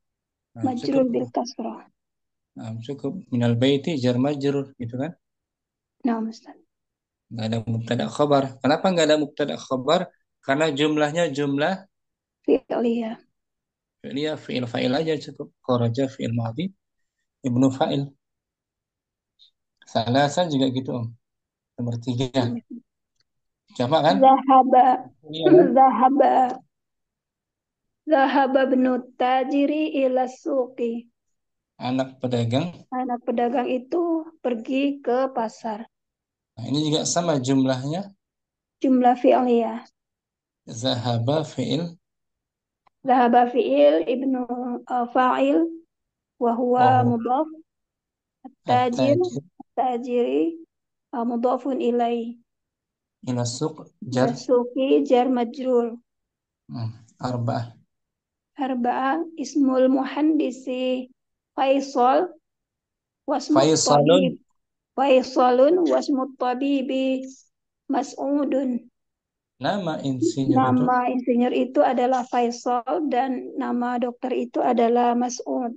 Nah, Majrur cukup. bil kasrah. Nah, cukup minal baiti jar majrur gitu kan? Nah, Ustaz. Nggak ada mubtada khabar. Kenapa nggak ada mubtada khabar? Karena jumlahnya jumlah Fi'liyah. fi'liyah, fi'il fa'il aja cukup. Kharaja fi'il madhi, ibnu fa'il. Salasan juga gitu Om. Nomor 3. Jamak kan? Zahaba. Iya kan? Zahaba ibnu tajiri ila suqi. Anak pedagang. Anak pedagang itu pergi ke pasar. Nah, ini juga sama jumlahnya. Jumlah fi'liyah. Zahaba fi'il. Zahaba fi'il ibnu fa'il wa huwa mudhaf. Tajiri mudhafun ilaih. Ila suq jar. Suqi jar majrur. Arba'ah. Ismul muhandisi Faisal Faisalun wasmut tabibi Mas'udun. Nama insinyur itu adalah Faisal dan nama dokter itu adalah Mas'ud.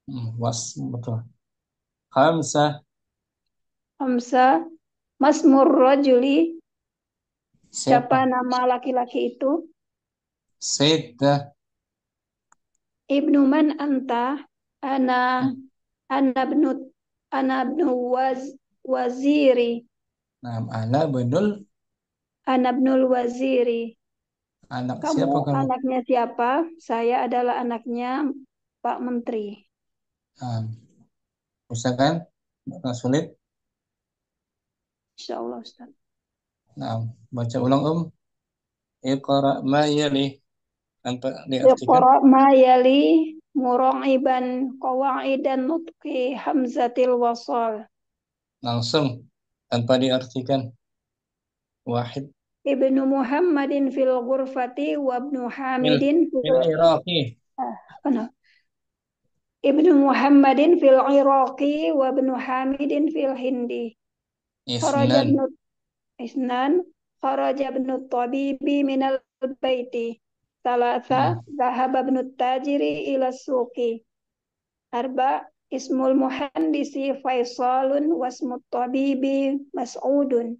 Betul. Khamsah. Masmur rajuli. Siapa nama laki-laki itu? Sayyidah. Ibnu man anta? Ana ibnu waziri. Ana ibnul waziri. Kamu Siapa kamu? Anaknya siapa? Saya adalah anaknya Pak Menteri. Bisa kan? Nggak sulit? Insyaallah Ustaz. Nah, baca ulang Om. Iqra ma yali. Tanpa diartikan. Iqra ma yali mura'iban qawaidan nutqi hamzatil wasal. Langsung tanpa diartikan. Wahid. Ibnu Muhammadin fil ghurfati wa ibnu Hamidin fil Iraqi. Ibnu Muhammadin fil Iraqi wa ibnu Hamidin fil Hindi. Isnan kharaja ibnu tabibi minal baiti. Salasa dhahaba ibnu tajiri ila suqi. Arba ismul muhandisi Faisalun wasmut tabibi Mas'udun.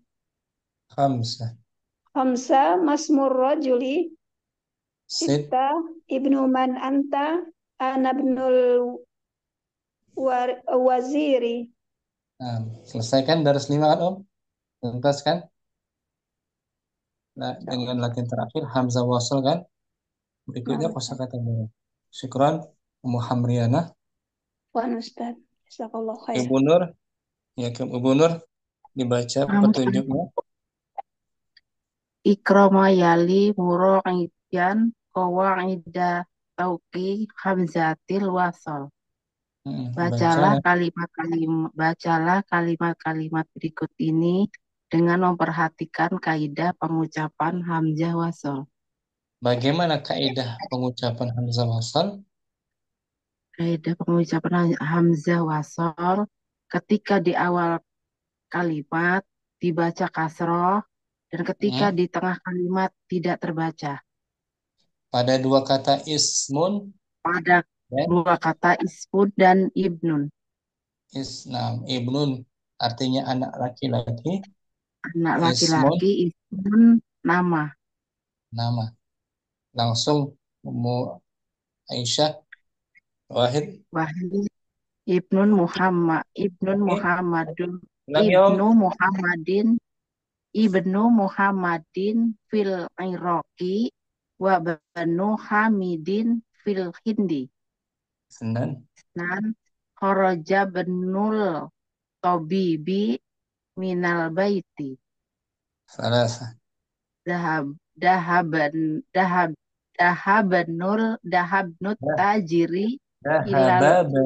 Khamsa masmur rajuli. Sita ibnu man anta. Ana ibnul waziri. Selesaikan baris 5 kan Om? Tuntas kan? Nah, dengan latihan terakhir hamzah wasal kan? Berikutnya kosakata baru. Syukran Ummu Hamriana. Wan Ustaz. Jazakallahu khair. Ibu Nur. Ya, Ibu Nur dibaca petunjuknya. Ikrama yali muro'idan qawa'ida tauqi hamzatil wasal. Bacalah kalimat-kalimat berikut ini dengan memperhatikan kaidah pengucapan hamzah wasal. Bagaimana kaidah pengucapan hamzah wasal? Kaidah pengucapan hamzah wasal ketika di awal kalimat dibaca kasroh dan ketika di tengah kalimat tidak terbaca. Pada dua kata ismun. Pada dua kata ismun dan ibnun. Ibnun artinya anak laki-laki. Anak laki-laki, ismun nama. Langsung Ummu Aisyah. Wahid. Wahid Ibnun Oke. Muhammadun Ulang ya, Om. Ibnu Muhammadin Ibnu Muhammadin fil Iraqi wa banu Hamidin fil Hindi. Senan. Dan kharaja benul tabibi minal baiti. Salasa. Dahab dahaban dahab dahabnut tajiri ilal Dahaba.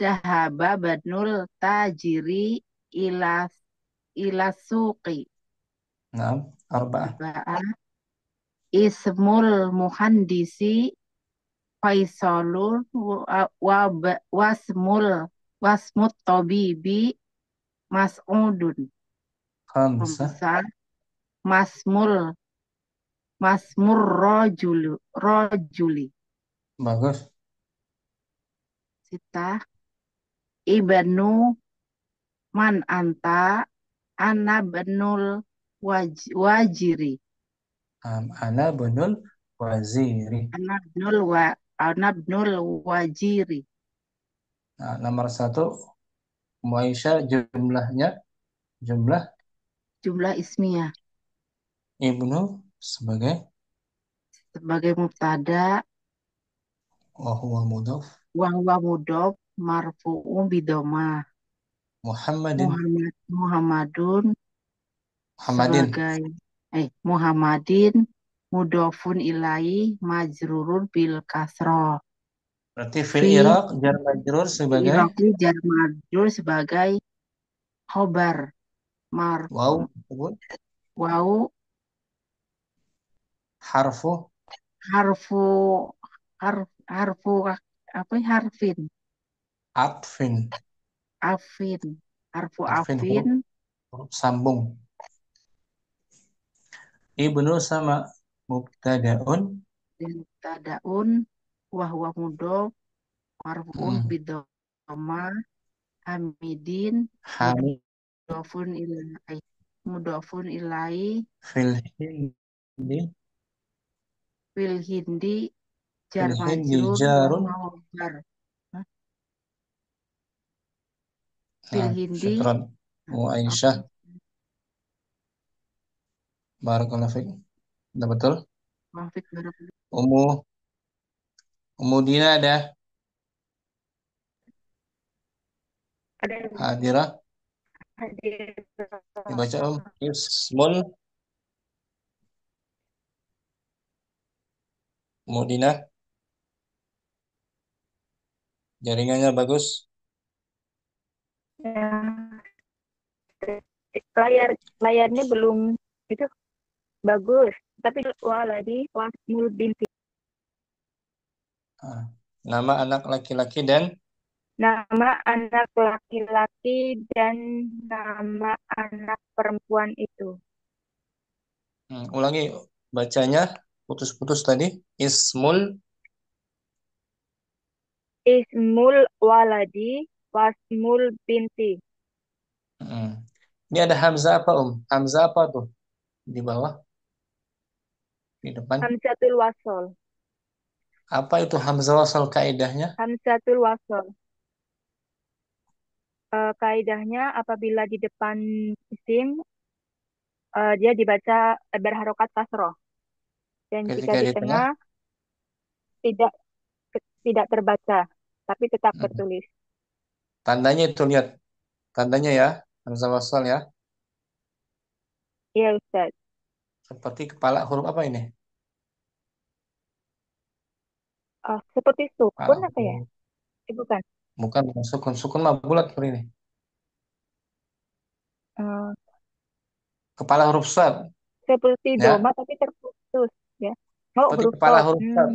dahaba banul tajiri ila ila suqi. Naam. Arba'ah. Arba'ah ismul muhandisi Faisalun wasmut tabibi Mas'udun. Khamsah. Khamsah masmur rojuli. Bagus. Sita ibnu man anta ana benul wajiri. Ana bunul waziri. Ana benul wajiri. Nah, nomor 1 Ummu Aisyah jumlahnya jumlah Jumlah ismiyah ibnu sebagai sebagai mubtada wa huwa mudhaf wa huwa mudhof marfu'un bidomah. Muhammadin Muhammadin Muhammadin sebagai Muhammadin mudhofun ilai majrurun bil kasroh. berarti fil Fi Iraq jar majrur sebagai Iraqi jar majrur sebagai khobar waw tersebut wau harfu harfu harfu apa harfin atfin afin harfu atfin afin huruf sambung. Ibnu sama mubtadaun dan tadaun wa huwa mudhof marfu'un bidhamma hamidin hamid mudhofun ilai fil hindi fil hindi jar fil hindi majrur jarun wa khobar. Fil hindi syukran Ummu Aisyah barakallahu fiik. Sudah betul? Wafik barakallahu. Ummu Dina ada? Ada Hadirah? hadir. Dibaca Om. Ismul Ummu Dina. Jaringannya bagus. Ya, layarnya belum itu bagus, tapi waladi wasmul binti. Nama anak laki-laki dan Nama anak laki-laki dan nama anak perempuan itu. Ulangi bacanya putus-putus tadi. Ismul Waladi wasmul binti. Ini ada Hamzah apa Hamzah apa tuh di bawah? Di depan. Hamzatul wasol. Apa itu Hamzah wasol kaidahnya? Hamzatul wasol. Kaidahnya apabila di depan isim dia dibaca berharokat kasroh. Dan Ketika jika di di tengah tidak terbaca, tapi tetap tertulis. Tandanya itu lihat. Tandanya ya, Hamzah wasol ya. Iya, Ustaz. Seperti kepala huruf apa ini? Seperti sukun apa ya? Bukan. Bukan sukun. Sukun mah bulat seperti ini. Kepala huruf sad. Seperti ya. doma tapi terputus ya. Seperti huruf kepala sad. huruf sad.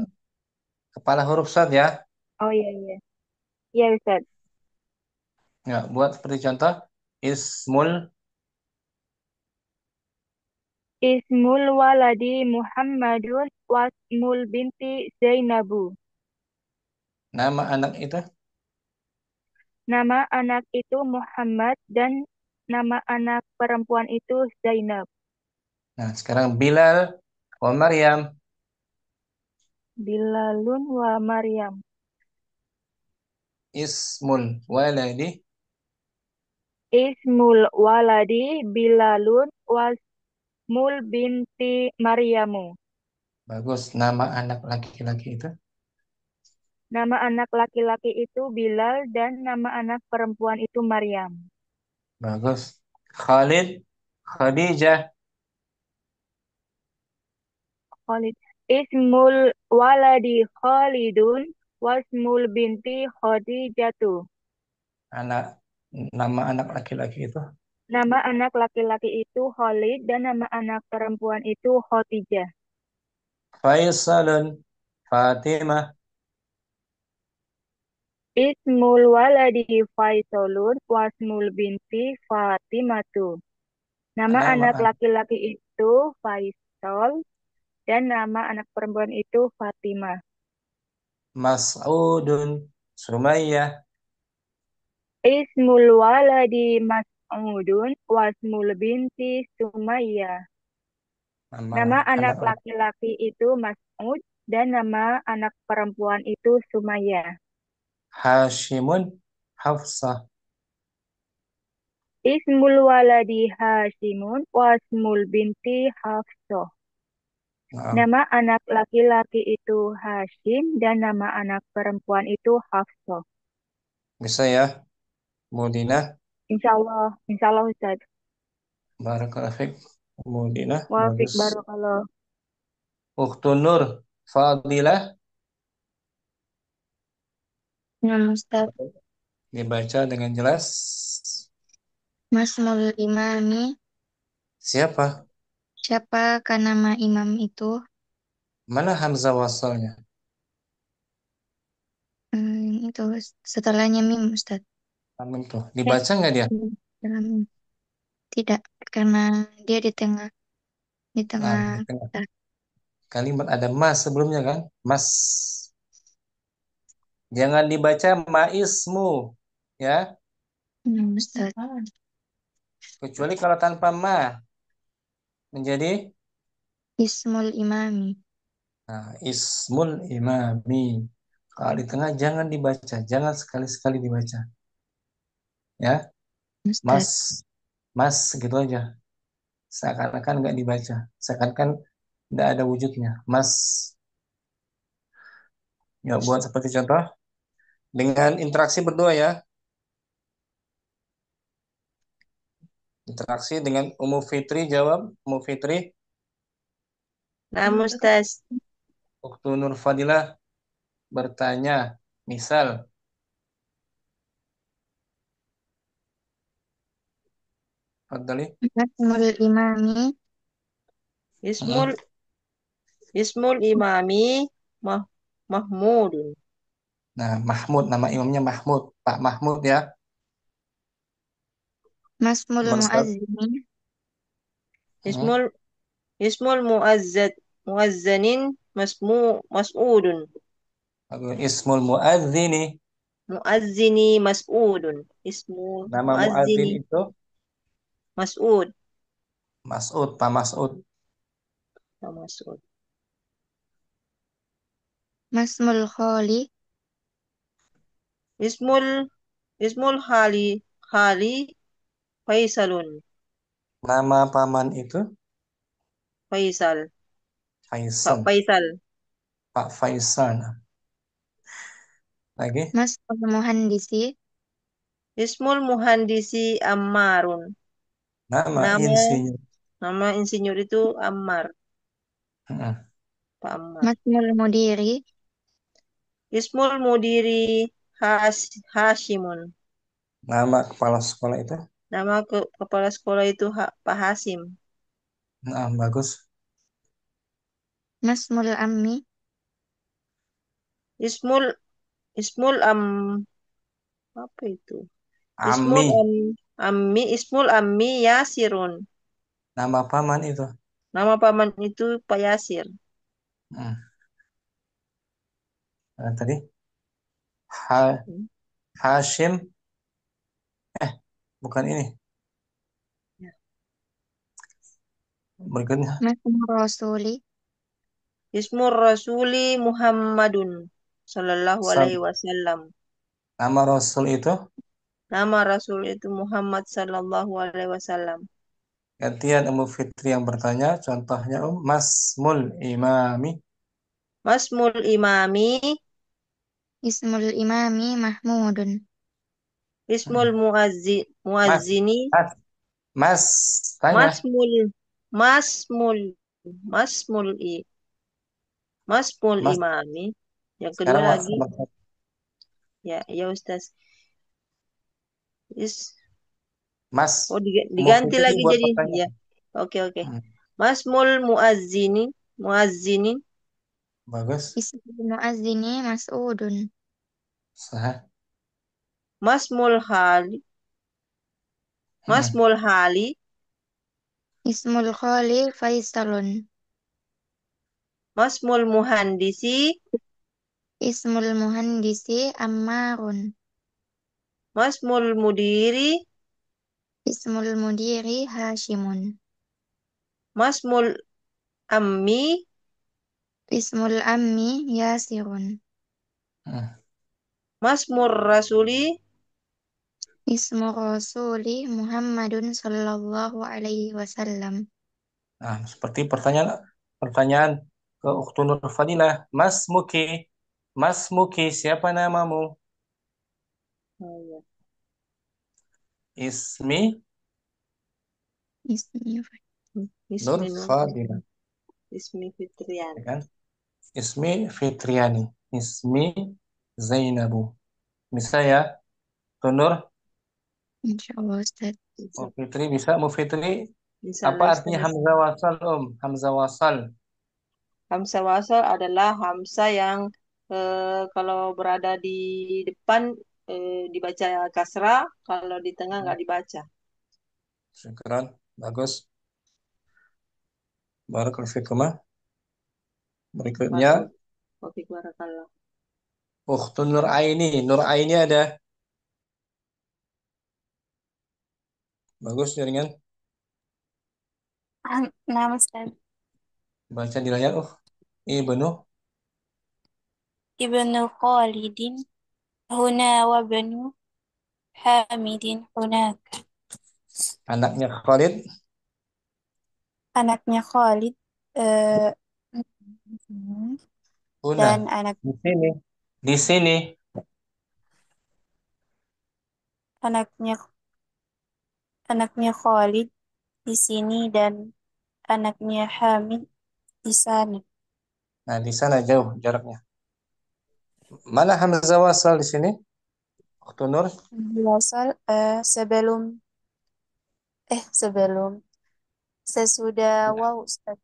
Kepala huruf sad ya. Oh iya iya. Iya Ustaz. Ya, buat seperti contoh Ismul waladi Muhammadun wasmul binti Zainabu. Nama anak itu? Nama anak itu Muhammad dan nama anak perempuan itu Zainab. Nah, sekarang Bilal wa Maryam. Bilalun wa Maryam. Ismul waladi. Ismul waladi Bilalun wasmul binti Maryamu. Bagus. Nama anak laki-laki itu. Nama anak laki-laki itu Bilal dan nama anak perempuan itu Maryam. Bagus. Khalid, Khadijah. Khalid. Ismul waladi Khalidun wasmul binti Khadijatu. Nama anak laki-laki itu. Nama anak laki-laki itu Khalid dan nama anak perempuan itu Khadijah. Faisalun, Fatimah. Ismul waladi Faisalun wasmul binti Fatimatu. Nama anak laki-laki itu Faisal dan nama anak perempuan itu Fatimah. Mas'udun, Sumayyah. Ismul waladi Mas'udun wasmul binti Sumayyah. Nama anak laki-laki itu Mas'ud dan nama anak perempuan itu Sumayyah. Hashimun, Hafsah. Ismul waladi Hashimun wasmul binti Hafsah. Nama anak laki-laki itu Hashim dan nama anak perempuan itu Hafsah. Bisa ya, Mudinah. Insya Allah Ustaz. Barakallahu fiik. Mudinah, Wafik bagus. barakallah. Ukhtun Nur, Fadilah. Nah, Ustaz. Dibaca dengan jelas. Masmul imami. Siapa? Siapakah nama imam itu? Mana hamzah wasalnya? Itu setelahnya mim, Ustaz. Amin tuh. Dibaca nggak dia? Tidak, karena dia di tengah. Di Nah, tengah. di tengah. Kalimat ada mas sebelumnya kan? Mas. Jangan dibaca maismu. Ya. Ustaz. Kecuali kalau tanpa ma. Menjadi? Ismul imami. Nah, ismul imami. Kalau di tengah jangan dibaca. Jangan sekali-sekali dibaca. Ya. Mas. Mas gitu aja. Seakan-akan nggak dibaca. Seakan-akan nggak ada wujudnya. Mas. Ya, buat seperti contoh. Dengan interaksi berdua ya. Interaksi dengan Ummu Fitri, jawab. Ummu Fitri. Nah, Ustaz. Waktu Nur Fadilah bertanya, misal. Fadali. Ismul imami. Ismul imami Mahmudun. Nah, Mahmud, nama imamnya Mahmud. Pak Mahmud ya. Masmul muazzini. Ismul muazzanin mas'udun. Ismul muazzini. Muazzini mas'udun. Ismul nama muazzin itu Mas'ud. Mas'ud, Pak Mas'ud. Pak Mas'ud. Masmul khali. Ismul khali Faisalun. Nama paman itu Faisal. Faisal. Pak Faisal. Pak Faisal. Lagi? Masmul muhandisi. Ismul muhandisi Ammarun. Nama insinyur itu Ammar. Pak Ammar. Masmul mudiri. Ismul mudiri Hashimun. Nama kepala sekolah itu? Nama kepala sekolah itu Pak Hasim. Nah, bagus. Masmul ammi. Ismul apa itu? Ammi. Ismul ammi Yasirun. Nama paman itu? Nama paman itu Pak Yasir. Tadi Hashim. Bukan ini. Berikutnya. Masmul rasuli. Ismur Rasuli Muhammadun sallallahu alaihi Sal- wasallam. Nama Rasul itu Nama Rasul itu Muhammad sallallahu alaihi wasallam. gantian Ummu Fitri yang bertanya. Contohnya Masmul Imami. Masmul imami, Ismul imami Mahmudun. ismul Mas, muazzini, mas, mas, tanya. masmul, masmul, masmul masmul Mas, imami. Yang kedua sekarang mas lagi, nomor satu. ya, ya Ustaz. Is, Mas, oh Ummu diganti Fitri lagi buat jadi, ya. pertanyaan. Oke, oke. Hmm, Masmul muazzini, muazzini, bagus. Ismul muazzini Mas'udun. Sah. masmul hali, Hmm, masmul hali, Ismul khali Faisalun. masmul muhandisi, Ismul muhandisi Ammarun. masmul mudiri, Ismul mudiri Hashimun. masmul ammi, Ismul ammi Yasirun. hmm. masmur rasuli, Ismu rasuli Muhammadun sallallahu alaihi wasallam. Nah, seperti pertanyaan pertanyaan ke Ukhtu Nur Fadilah. Mas Muki, siapa namamu? oh, ya. Ismi Ismi Nur Ismi Nur, Fadilah. Ismi Fitrian. Ya kan? Ismi Fitriani. Ismi Zainabu. Bisa ya, Tunur? insyaallah Ustaz. Oh, Fitri bisa. Mu Fitri, apa Insyaallah artinya Ustaz. Hamzah wasal, Hamzah wasal. Hamzah wasal adalah hamzah yang kalau berada di depan dibaca kasrah, kalau di tengah nggak dibaca. Syukran. Bagus. Barakallahu fikum. Berikutnya, Barakallahu fiik, barakallah. Ukhtu Nur Aini. Nur Aini ada. Bagus jaringan. Nama Ustaz. Baca di layar. Ibnu. Ibnu Khalidin huna wa banu Hamidin hunaka. Anaknya Khalid. Anaknya Khalid eh, Una. dan Di sini. Di sini. anaknya anaknya Khalid di sini dan anaknya Hamid di sana. Nah, di sana jauh jaraknya. Mana Hamzah wasal di sini? Ukhtu Nur. Berasal sebelum sesudah waw Ustaz.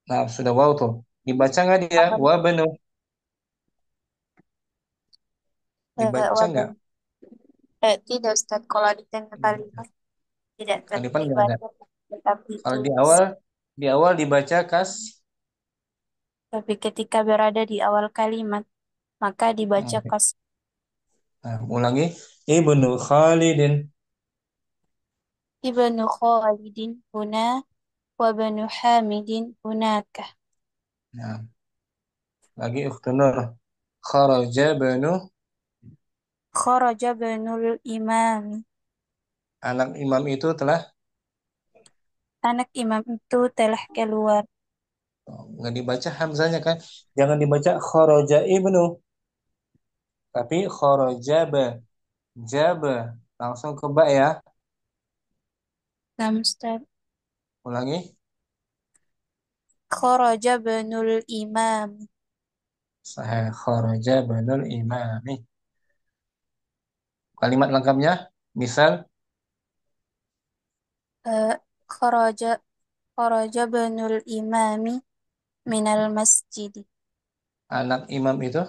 Nah, sudah wow tuh. Dibaca nggak dia? Apa Wabenu. Dibaca nggak? wabun? Tidak Ustaz, kalau di tengah kalimat tidak Kalipan nggak ada. terbaca tetapi Kalau tulis. di awal dibaca Tapi ketika berada di awal kalimat maka dibaca Oke. kas. Nah, ulangi. Ibnu Khalidin. Ibnu Khalidin huna wa banu Hamidin hunaka. Nah, lagi Ukhtu Nur. Kharaja banu. Kharaja banul imami. Anak imam itu telah. Anak imam itu telah keluar. Nggak dibaca hamzanya kan. Jangan dibaca kharaja ibnu. Tapi kharaja ba. Jaba. Langsung ke ba ya. Nam Ustaz. Ulangi. Kharaja banul imami. Sahih. Kharaja banul imami. Kalimat lengkapnya. Misal. Eh, kharaja kharaja banul imami minal masjid. Anak imam itu.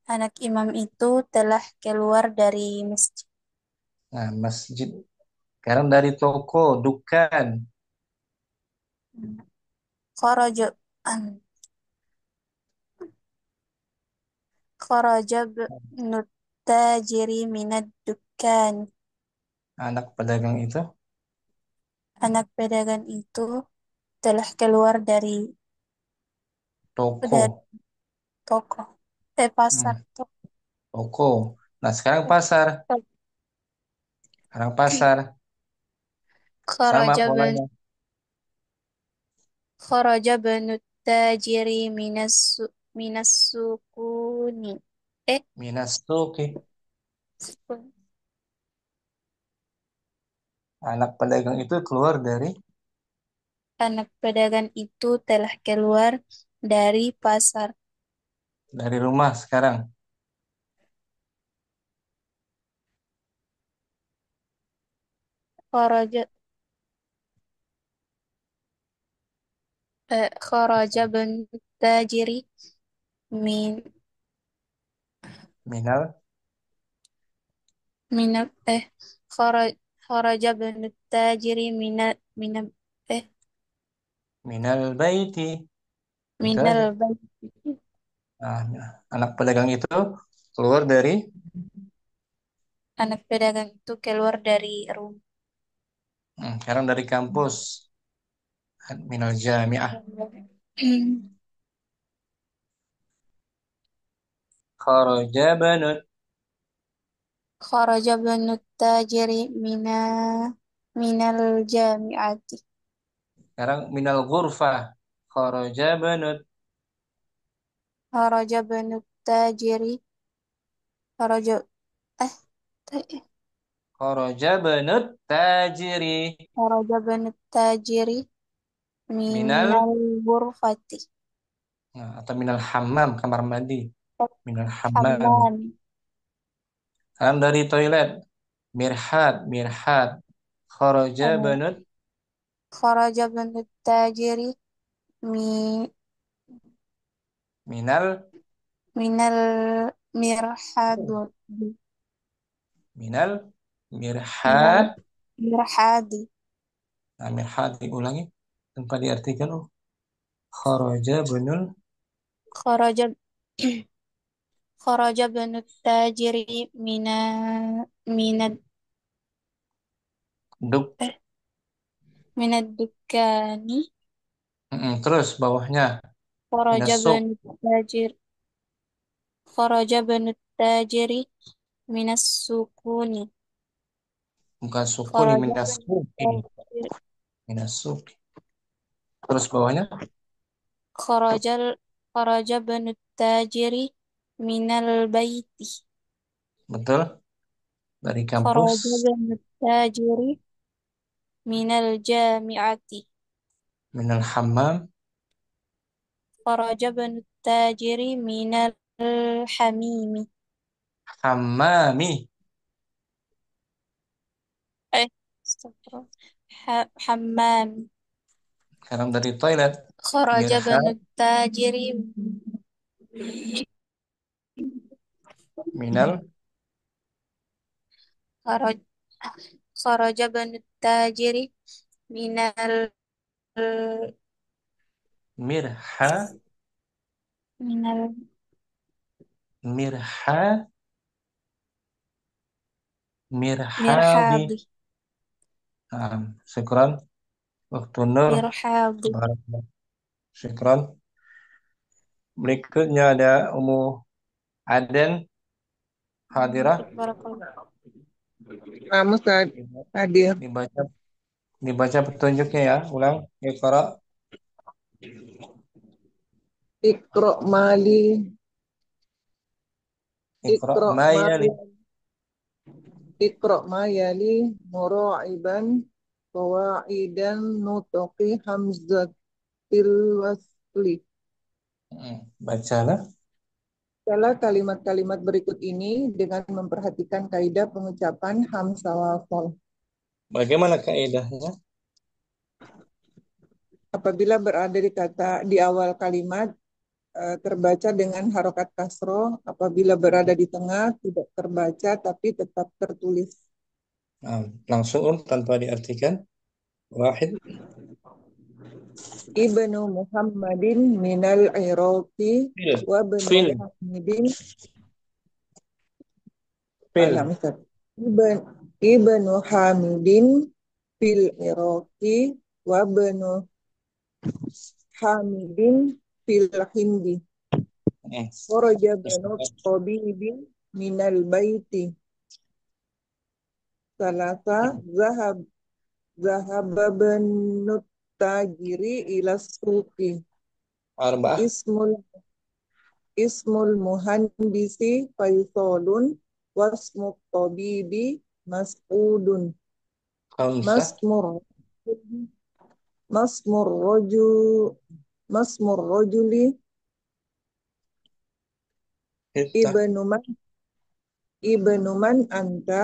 Anak imam itu telah keluar dari masjid. Nah, masjid. Sekarang dari toko. Dukan. Kharaja kharaja banut tajiri minad dukkan. Anak pedagang itu. Anak pedagang itu telah keluar dari Toko. Dari toko. Pasar. Hmm, toko. Nah, sekarang pasar. Sekarang pasar. Sama Kharaja ben polanya. kharaja banu tajiri minas sukuni. Eh, Minas Tuki. sukun. Anak pedagang itu keluar dari Anak pedagang itu telah keluar dari pasar. rumah sekarang. Kharaja kharaja banu tajiri min Minal minat khara- kharaja banu tajiri minat eh minal baiti. Itu minal aja. bait. Nah, anak pedagang itu keluar dari Anak pedagang itu keluar dari rumah. sekarang dari kampus. Minal jami'ah. Kharaja banut. Kharaja banu tajiri minal jami'ati. Sekarang minal ghurfah. Kharaja banut. Kharaja banu tajiri kharaja eh ta- Kharaja banut tajiri. kharaja banu tajiri Minal minal ghurfati. nah, atau minal hammam, kamar mandi. Minal hammam. Hammam. Sekarang dari toilet. Mirhat, mirhat. Kharaja eh, banut Kharaja banu tajiri mi minal minal mirhadut minal minal mirhat. mirhadi. Nah, mirhat diulangi tanpa diartikan. Oh, kharaja banul Kharaja kharaja banu tajiri minad duk. eh minad dukani. Terus bawahnya Kharaja minas suq. banu tajir kharaja banu tajiri minas sukuni. Bukan sukuni, Kharaja minas banu suqi. tajir Minas suqi. Terus bawahnya kharaja kharaja banu tajiri minal baiti. betul dari kampus. Kharaja banu tajiri minal jami'ati. Minal hammam. Kharaja banu tajiri minal hamimi. Hammami. Eh, astagfirullah. Hammam. Sekarang dari toilet. Kharaja banu Mirhat tajiri minal kharaj kharaja banu tajiri minal mirha minal mirha mirhadi. mirhadi Nah, syukran. Waktu Nur. mirhadi. Barakallah. Syukran. Berikutnya ada Umu Aden hadirah. Barakallah. Ustaz, hadir. Dibaca dibaca petunjuknya ya. Ulang. Iqra. Iqra mali, Iqra Iqra ma ma yali. Iqra ma yali mura'iban qawaidan nutqi hamzatil wasli. Bacalah. Bacalah kalimat-kalimat berikut ini dengan memperhatikan kaidah pengucapan hamzah wasal. Bagaimana kaidahnya? Apabila berada di awal kalimat terbaca dengan harokat kasroh, apabila berada di tengah tidak terbaca tapi tetap tertulis. Nah, langsung tanpa diartikan. Wahid. Ibnu Muhammadin minal Iraqi Fil. wa ibnu Fil. Hamidin Fil. alam Ustaz. Ibnu Hamidin fil Iraqi wa ibnu Hamidin fil hindi. Hmm. Kharaja banut tabibi minal baiti. Salasa zahaba banut tajiri ila suqi. Arba'ah. Ismul muhandisi Faisalun wasmut tabibi Mas'udun. Khamsah. Masmur Masmur roju Masmur rojuli Sittah. ibnu man anta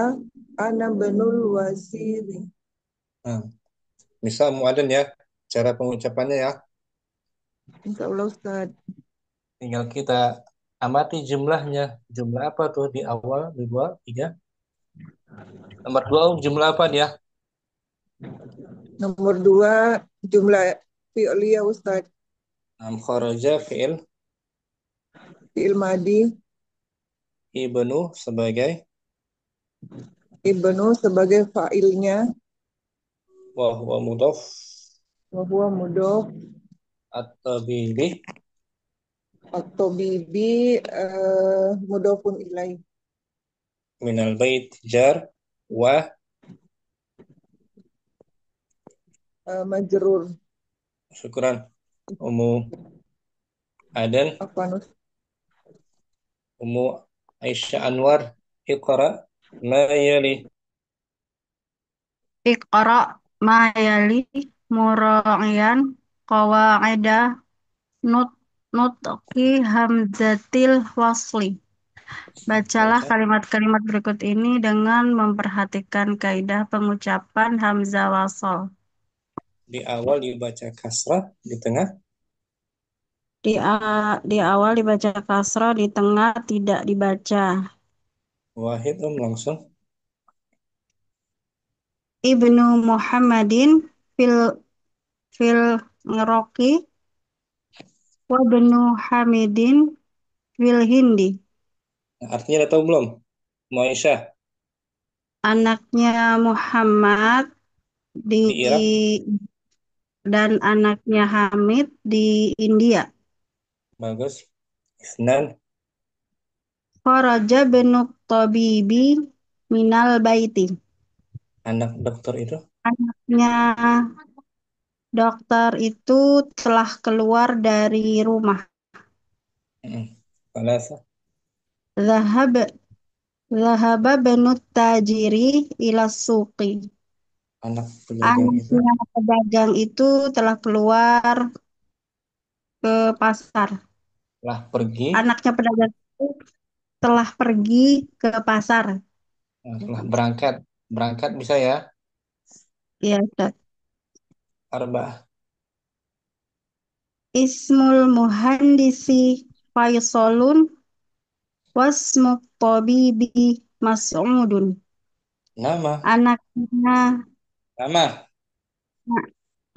ana benul wasiri. Nah, misal muadzin ya, cara pengucapannya ya. Insya Allah Ustaz. Tinggal kita amati jumlahnya. Jumlah apa tuh di awal, di dua, tiga? Nomor dua jumlah apa dia? Nomor 2 jumlah fi'liyah Ustaz. Kharaja fi'il Fi'il madi. ibnu sebagai Ibnu sebagai fa'ilnya. wa huwa mudhaf Wa huwa mudhof. at-tabibi Atau bibi mudhofun ilaih. minal bait jar wa Majrur. syukran Umu Aden Apa nus? Umu Aisyah Anwar Iqra ma yali. Iqra ma yali mura'iyan qawaida nut nutqi hamzatil wasli. Bacalah Baca. kalimat-kalimat berikut ini dengan memperhatikan kaidah pengucapan hamzah wasl. Di awal dibaca kasrah, di tengah Di awal dibaca kasrah, di tengah tidak dibaca. wahid langsung Ibnu Muhammadin fil fil Ngeroki wa ibnu Hamidin fil Hindi. Nah, artinya udah tahu belum Aisyah Anaknya Muhammad di di Irak dan anaknya Hamid di India. bagus Isnan Kharaja benu tabibi minal baiti. anak dokter itu Anaknya dokter itu telah keluar dari rumah. Salasa Zahab Zahaba benu tajiri ila suqi. anak pedagang itu Anaknya pedagang itu telah keluar ke pasar. lah pergi Anaknya pedagang itu telah pergi ke pasar. lah berangkat berangkat bisa ya Ya, Ustaz. arba'ah Ismul muhandisi Faisalun wasmu tabibi Mas'udun. nama Anaknya, nama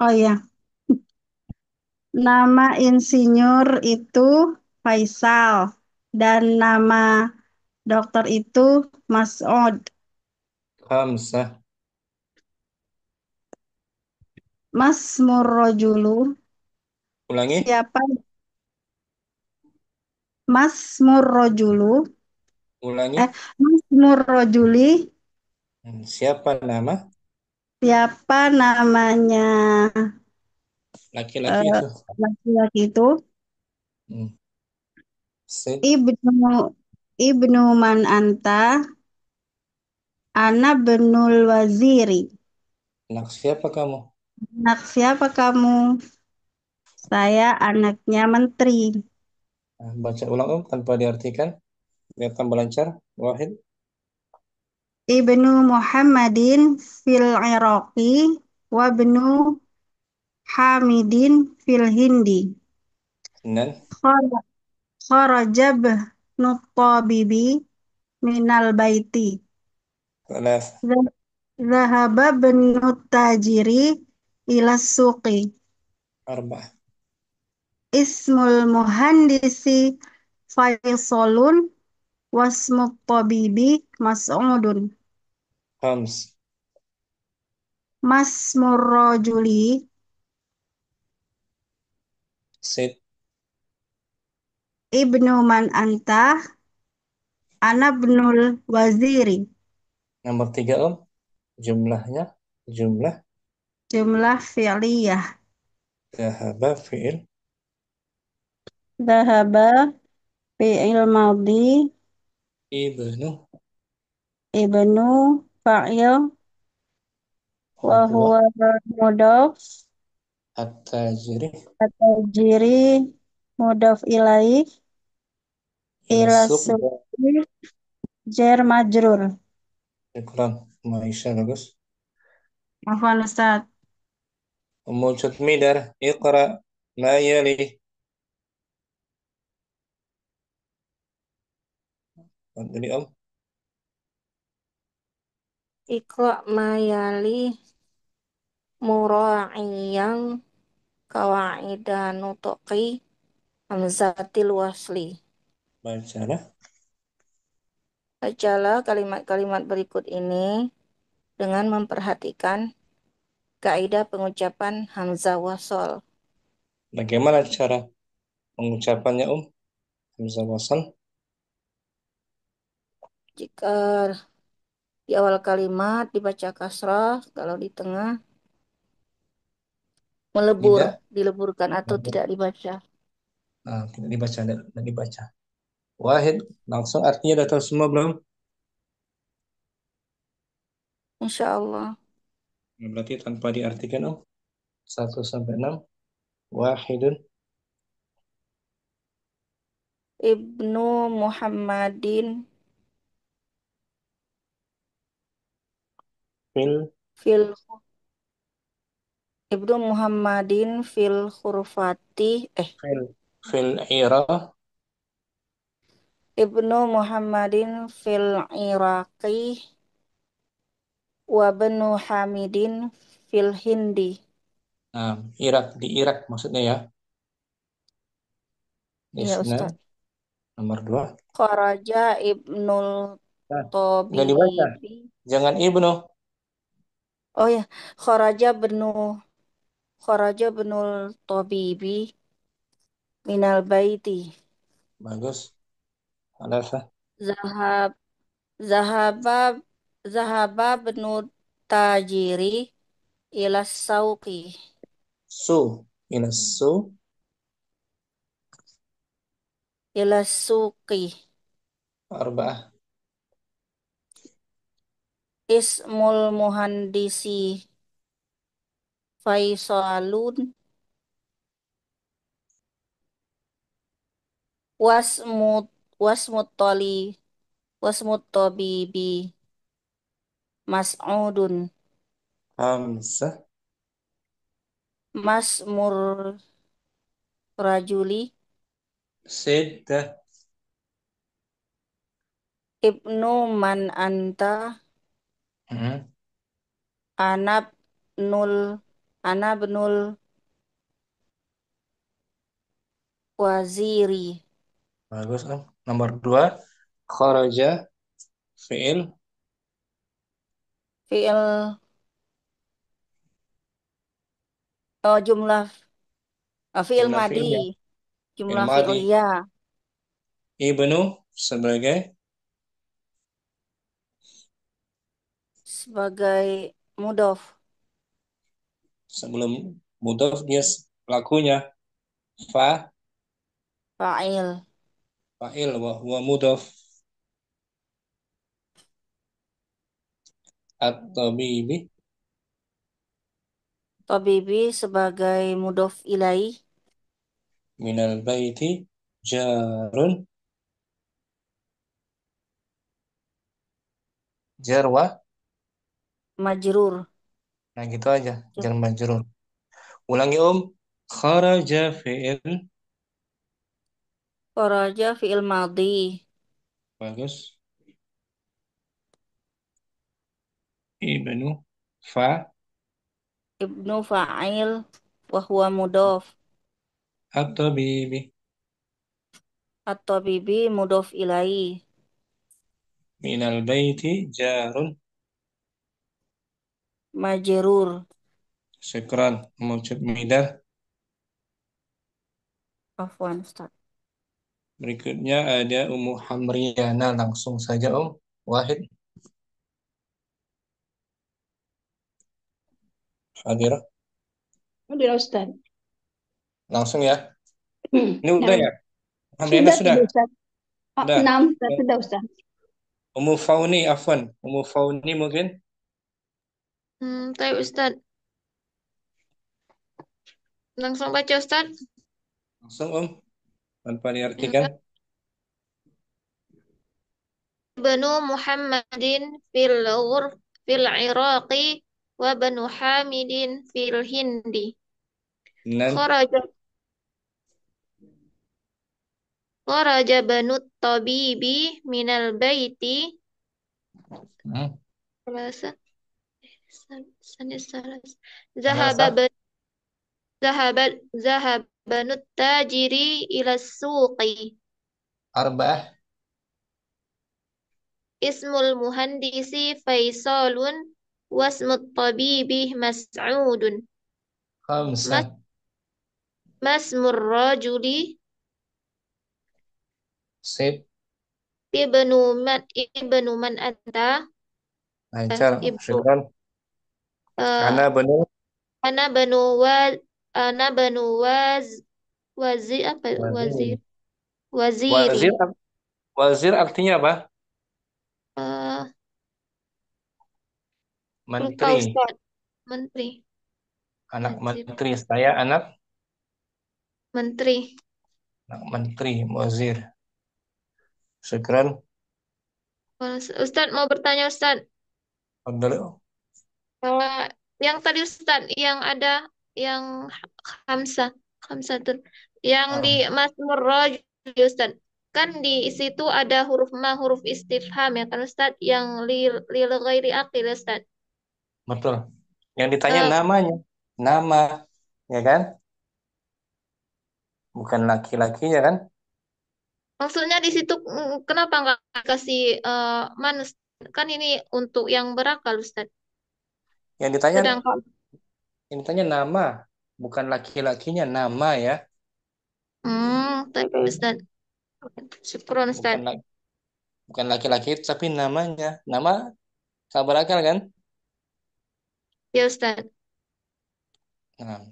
oh ya, nama insinyur itu Faisal dan nama dokter itu Mas'ud. khamsah Masmur rojulu, ulangi siapa Masmur rojulu, ulangi Masmur rojuli, siapa nama siapa namanya laki-laki eh, itu laki-laki itu? hmm. Sid Ibnu Ibnu man anta, ana benul waziri. anak siapa kamu Anak siapa kamu? Saya anaknya menteri. nah, baca ulang tanpa diartikan biar tambah lancar wahid Ibnu Muhammadin fil Iraqi wa ibnu Hamidin fil Hindi. Isnan Khara- Kharaja bnu tabibi minal baiti. salas Zahaba bnu tajiri ila suqi. arba'ah Ismul muhandisi Faisalun wasmut tabibi Mas'udun. khams Masmur rajuli, Sid Ibnu man anta? Ana bnul waziri. Nomor 3 Om. Jumlahnya. Jumlah. Jumlah fi'liyah. Dhahaba fi'il. Dhahaba fi'il madhi. Ibnu. Ibnu fa'il. Wa Wa huwa huwa mudhaf. at-tajiri. At-tajiri mudhaf ilaih. Ila Ila suq. suqi jar majrur. Syukran. Maisha bagus. Afwan Ustaz. Ummu Cutmidar. Iqra. Ma yalih. Tadi Om. Iqra mayali mura'iyang kawaida nutuqi hamzatil wasli. Bacalah. Bacalah kalimat-kalimat berikut ini dengan memperhatikan kaidah pengucapan hamzah wasol. Bagaimana cara pengucapannya Om? Hamzah wasal. Jika di awal kalimat dibaca kasrah, kalau di tengah melebur, Tidak. dileburkan atau tidak dibaca. Nah, tidak dibaca. Tidak dibaca. Wahid. Langsung artinya datang semua belum? Insya Allah. Berarti tanpa diartikan Om. 1 sampai 6. Wahidun. Ibnu Muhammadin Fil. fil Ibnu Muhammadin fil khurfati Fil ira. Ibnu Muhammadin fil Iraqi wa bnu Hamidin fil Hindi. Nah, Irak. Di Irak maksudnya ya. Iya Isna. Ustaz. Nomor 2. Kharaja Ibnul Nah, nggak dibaca. Tabibi. Jangan ibnu. Oh ya, Kharaja benul Tabibi minal baiti. Bagus. Alasa. Zahab Zahaba Zahaba benul Tajiri ila sauqi. Su. Ila su. Ila suqi. Arba'ah. Ismul muhandisi Faisalun wasmut wasmut toli wasmut tabibi Mas'udun. Hamzah. Masmur rajuli Siddah. Ibnu man anta Hmm. anab nul anabnul waziri. Bagus Om. Nomor 2. Kharaja. Fi'il. Fi'il jumlah fi'il Jumlah madi, fi'ilnya. Fi'il jumlah madi. fi'liyah Ibnu sebagai sebagai mudhof sebelum mudhaf dia pelakunya. Fa. fa'il. Fa'il wa huwa mudhaf. At-tabibi. Tabibi sebagai mudhof ilaih. Minal baiti. Jarun. Jarwa. Majrur. Nah gitu aja. Jar majrur. Ulangi Om. Kharaja fi'il. Kharaja fi'il madi. Bagus. Ibnu. Fa. Ibnu fa'il wa huwa mudhof. At-tabibi. At-tabibi mudhof ilaih. Minal baiti. Jarun. Majrur. Berikutnya ada Ummu Hamriana. Langsung saja Om. Wahid. Hadirah. Udah Ustaz. Langsung ya. Ini udah Nah, ya? Hamriana sudah? sudah Ustaz. Sudah. 6 Ustaz, sudah Ustaz. Ummu Fauni, afwan. Ummu Fauni mungkin? Taib Ustaz. Langsung baca Ustaz. Langsung Om. Tanpa diartikan. Banu Muhammadin fil Iraqi wa banu Hamidin fil Hindi. Dan Kharaja kharaja banu tabibi minal baiti. Salasa. Zahaba Salasa. banu tajiri ila suqi. Arba'ah. Ismul muhandisi Faisalun wasmut tabibi Mas'udun. Khamsah. Masmur rajuli Sip. ibnu man anta. Lancar. Ibnu Syukran. Ana banu. ana banu wa ana banu waz wazir apa Wazir. waziri. Wazir. Wazir artinya apa? Eh, lupa Menteri. Ustaz. Menteri. Anak Wazir. menteri. Saya anak Menteri. menteri. Wazir. Syukran. Ustaz mau bertanya Ustaz. Fadhal. Yang tadi Ustaz yang ada yang Hamzah Hamzatun yang di Masmur Rajul Ustaz, kan di situ ada huruf ma, huruf istifham ya kan Ustaz, yang lil ghairi aqil Ustaz. Betul. Yang ditanya Eh, namanya. Nama. Ya kan? Bukan laki-lakinya kan? maksudnya di situ kenapa nggak kasih man Ustaz? Kan ini untuk yang berakal Ustaz. Yang ditanya Sedangkan nama. Bukan laki-lakinya. Nama ya. tapi Ustaz. Syukron Ustaz. Bukan laki-laki tapi namanya. Nama tak berakal kan? Ya Ustaz. Nah,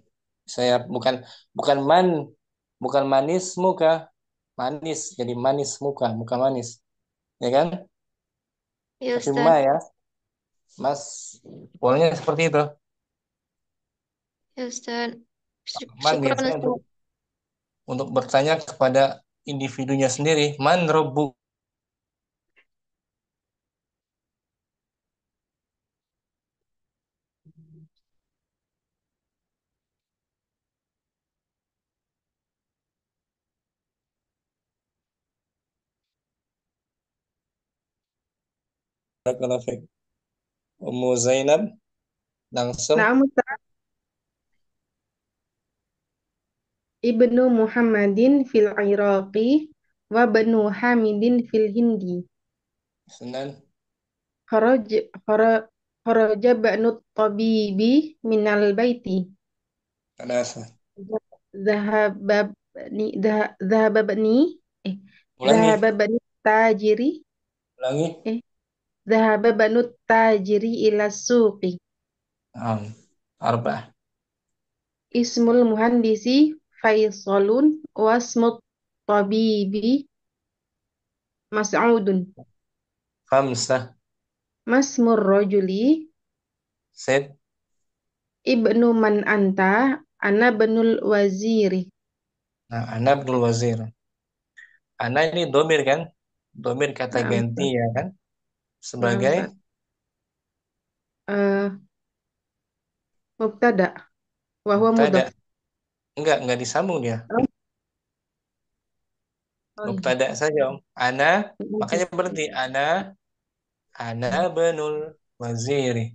saya bukan bukan manis muka, manis jadi manis muka, muka manis, ya kan? Ya Tapi Ustaz. ma ya, mas, polanya seperti itu. Ya Ustaz. Man Syukron biasanya Ustaz. untuk bertanya kepada individunya sendiri, man robbu. Barakallahu fiik. Ummu Zainab langsung. Nah, Ustaz. Ibnu Muhammadin fil Iraqi wa banu Hamidin fil Hindi. Senan. Kharaj khara- Kharaja banu tabibi minal baiti. Ada Zahababni zahababni eh ulangi, zahababni tajiri ulangi. zahababnu tajiri ila suqi. Arba. Ismul muhandisi Faisalun wasmut tabibi Mas'udun. Khamsah. Masmur rajuli Sid. ibnu man anta ana benul waziri. Nah, ana Abdul Wazir. Ana ini domir kan? Domir kata Nah, ganti Ustaz. ya kan? Ya, Sebagai Ustaz. Mubtada wa huwa mubtada. mudhaf. Enggak disambung dia. Oh, iya. Mubtada saja, Om. Ana, makanya berarti ana benul waziri.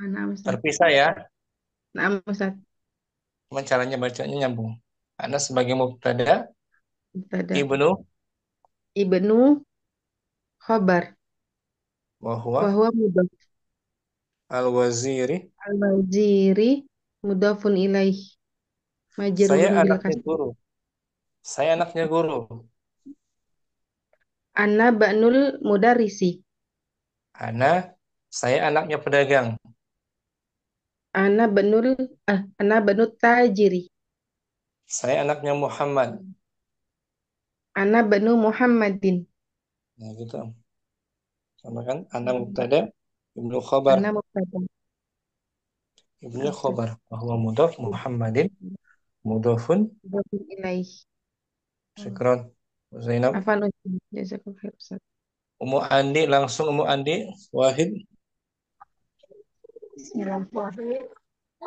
Nah, Ustaz. Terpisah ya. Nah, Ustaz. Cuma caranya bacanya nyambung. Ana sebagai mubtada, Mubtada. ibnu Khabar. wa Wa huwa huwa mudhaf. al-waziri. Al-waziri mudhafun ilaih. Saya Majrurun bil anaknya kasri. guru. Saya anaknya guru. Ana ba'nul mudarrisi. Saya anaknya pedagang. Ana ba'nut tajiri. Saya anaknya Muhammad. Ana ba'nu Muhammadin. Nah, gitu. Sama kan? Ana mubtada, ibnu khobar. Ana mubtada. Ibnu khobar. Bahwa mudhaf Muhammadin. Mudhafun. Mudhafun ilaih. Syukran. Zainab. Afan jazakallahu khair Ustaz. Umu Andi, langsung Umu Andi. Wahid. Bismillahirrahmanirrahim.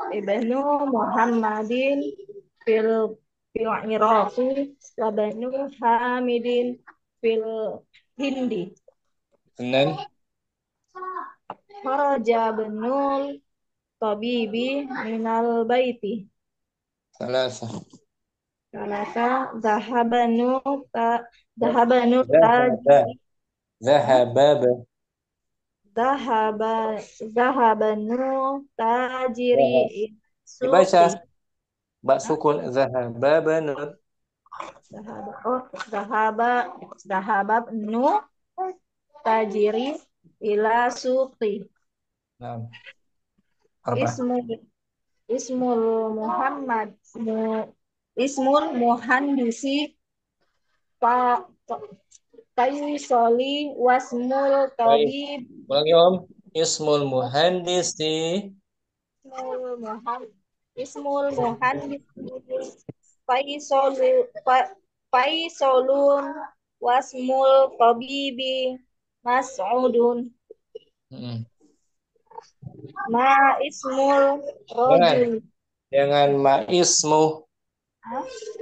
Ibnu Muhammadin fil fil Iraqi wa banu Hamidin fil Hindi. Senan. Kharaja benul tabibi minal baiti. Salasa. Salasa zahabanu zahabanu Zahaba. tajiri Zahababa. zahaba zahabanu tajiri Dibaca. suqi. Bak sukun. Zahababa nun. Zahaba nu tajiri ila suqi. Nah. Arba. Ismul Muhammad Ismul Muhandisi Faisali wasmul Baik. tabib Ulangi Om. Ismul muhandisi. Ismul Muhandisi Faisolun wasmul tabibi Mas'udun. Ma ismul rojul. Jangan ma ismu.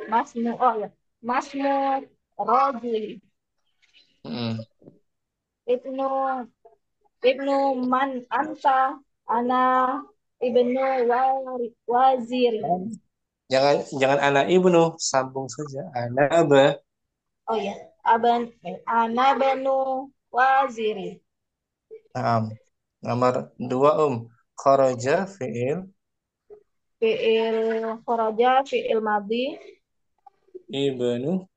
Masmu, oh ya. Masmu rojul. Ibnu Ibnu man anta ana ibnu wazir. Jangan anak ibnu, sambung saja. Anaba. Oh ya, ana benu waziri. Naam. Nomor 2 Kharaja fi'il. Fi'il kharaja fi'il madhi. Ibnu.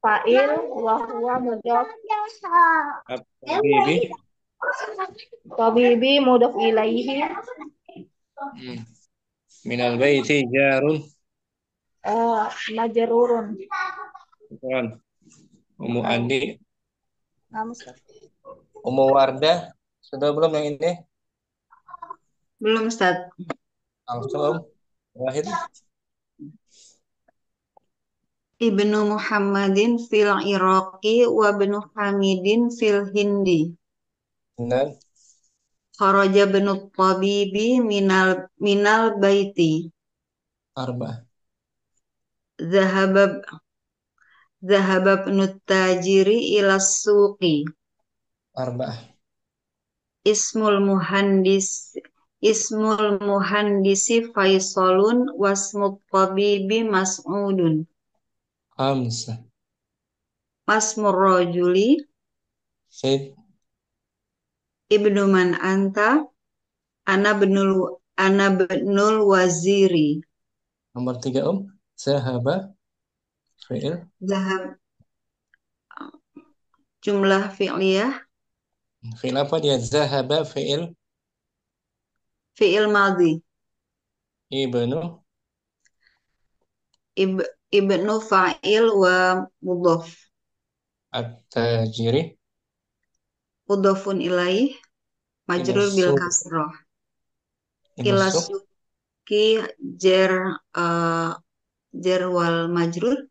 Fa'il wa huwa mudhaf. Tabibi. Tabibi mudhaf ilaihi. Minal baiti jarun. Majrurun. Umu Andi. Ustaz. Umu Wardah. Sudah belum yang ini? Belum, Ustaz. Langsung Wahid. Ibnu Muhammadin fil Iraqi wa ibnu Hamidin fil Hindi. Benar. Kharaja benu tabibi minal baiti. Arba. Zahaba benu tajiri ila suqi. Arba. Ismul muhandisi Faisalun wasmut tabibi Mas'udun. Hamsa. Masmur rajuli Said. Ibnu man anta ana benul waziri. Nomor 3 Zahaba fi'il. Zahab jumlah fi'liyah. Fi'il apa dia? Zahaba fi'il. Fi'il madhi. Ibnu. Ibnu fa'il wa mudhaf. At-tajiri. Mudhafun ilaih. Majrur bil kasrah. Ila suki jar wal majrur.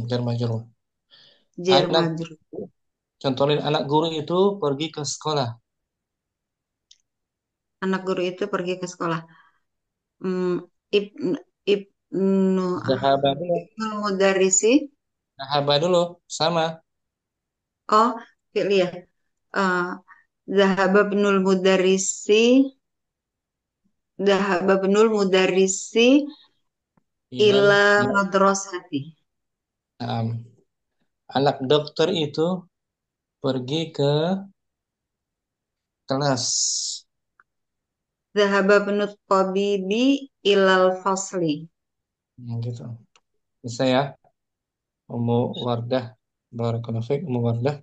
Jar majrur. Jar majrur. Contohin anak guru itu pergi ke sekolah. Anak guru itu pergi ke sekolah. Ibnu mudarrisi. Zahaba dulu, sama. Oh, fi'liyah. Zahaba ibnul mudarrisi ila madrasati. Anak dokter itu pergi ke kelas. Zahaba ibnut tabibi ilal fasli. Gitu. Bisa ya, Ummu Wardah. Barakallahu fiik, Ummu Wardah.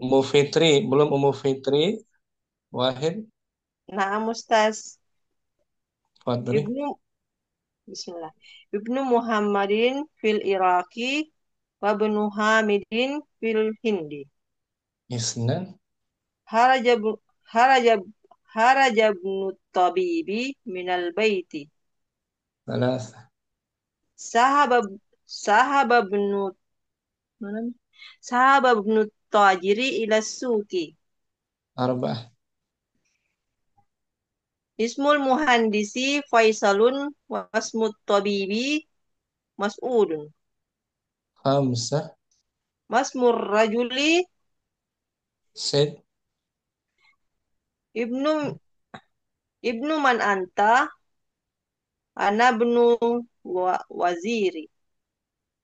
Ummu Fitri, belum Ummu Fitri. Wahid, Naam Ustaz. Fadli. Ibnu Bismillah. Ibnu Muhammadin fil Iraqi wa ibnu Hamidin fil Hindi. Isnan, Harajab harajab harajabnu tabibi minal baiti. Thalatha, Sahaba sahababnu mana? Sahababnu tajiri ila suki. Arba'ah, Ismul muhandisi Faisalun wasmut tabibi Mas'udun. Khamsah, Masmur rajuli Sid, ibnu ibnu man anta ana ibnu waziri.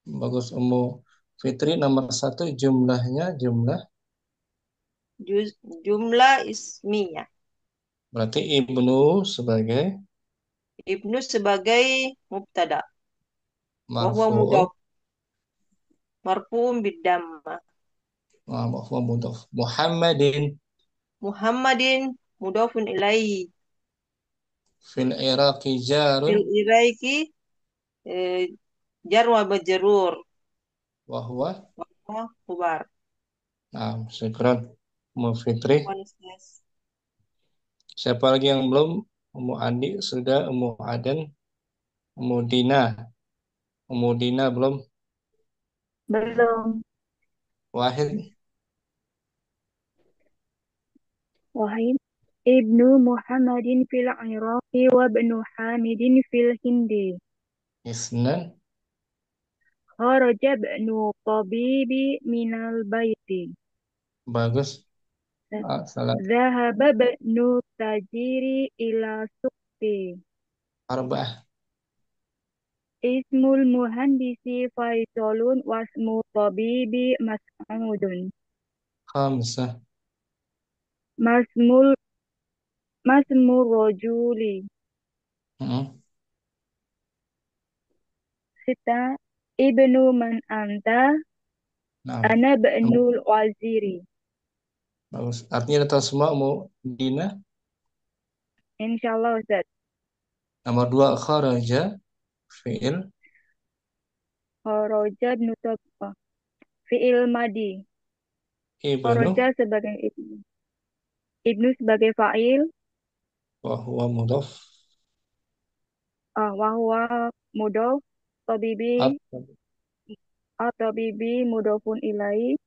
bagus. Ummu Fitri nomor 1, jumlahnya jumlah. Jumlah ismiyah. Berarti ibnu sebagai Ibnu sebagai mubtada. Wa huwa marfu'un. mudhaf marfu'un bidamma. Wa huwa mudhaf. Muhammadin Muhammadin mudhafun ilaihi. fil Iraqi jarun. Fil iraiki jar wa majrur. Wa huwa. Wa huwa khabar. Nah, syukran. Ummu Fitri. Konses. Siapa lagi yang belum? Ummu Andi sudah, Ummu Aden, Ummu Dina. Ummu Dina belum? Belum. Wahid, Wahid. Ibnu Muhammadin fil Iraqi wa ibnu Hamidin fil Hindi. Isnan, Kharaja ibnu tabibi minal baiti. bagus. Salah. Zahaba ibnu tajiri ila suqti. Arba'ah, Ismul muhandisi Faisalun wasmu tabibi Mas'udun. khamsah, Masmur rojuli. Sita ibnu man anta Nah, ana ibnul waziri. bagus. Artinya ada tahu semua, Ummu Dina. Insyaallah Ustaz. Nomor 2, kharaja fi'il Kharaja ibnu fi'il madi. ibnu Kharaja sebagai ibnu. Ibnu sebagai fa'il. wa huwa mudhaf. Wa huwa mudhaf. Tabibi tabibi mudhafun ilai.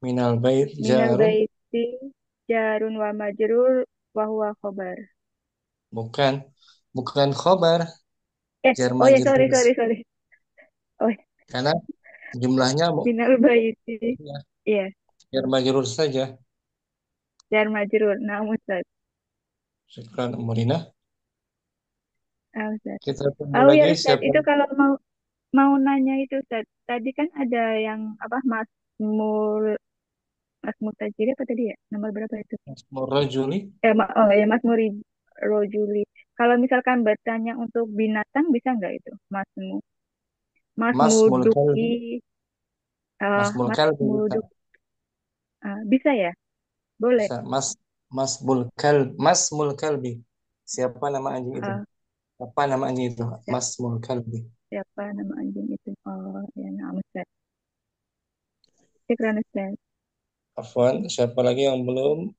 Minal bait Minal jarun. baiti jarun wa majrur wa huwa khabar. Bukan khobar. Jar Oh ya, majrur. sorry. Oh, Karena jumlahnya minal baiti. Iya, jar majrur saja. jar majrur. Nah, Ustaz. Syukran, Ummu Dina. Ustaz. Kita tunggu Oh ya lagi Ustaz, siapa. itu kalau mau nanya itu Ustaz. Tadi kan ada yang apa Masmur Tajiri apa tadi ya? Nomor berapa itu? Masmur rajuli. Masmur Rojuli. Kalau misalkan bertanya untuk binatang bisa nggak itu? Masmur Masmul kalbi. Duki. Masmul kalbi. Bisa ya? Boleh. Bisa. Masmul kalbi. Siapa nama anjing itu? Apa nama anjing itu? Masmul kalbi. Siapa nama anjing itu? Oh, ya, nama Ustaz. Syukran Ustaz. Afwan, siapa lagi yang belum?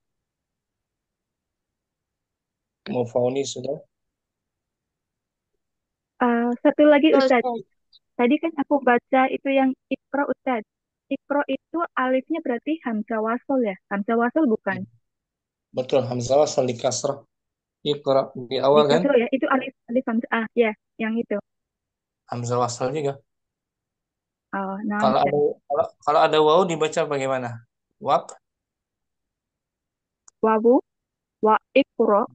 Mufauni sudah? Satu lagi Ustaz. Tadi kan aku baca itu yang Iqra Ustaz. Iqra itu alifnya berarti hamzah wasl ya? Hamzah wasl bukan? Betul, hamzah wasl di kasrah. Iqra di awal Di kan? kasrah ya, itu alif hamzah. Ya, yang itu. Hamzah wasl juga. Nah, kalau ada waw dibaca bagaimana? Waq? Wawu, wa Iqra.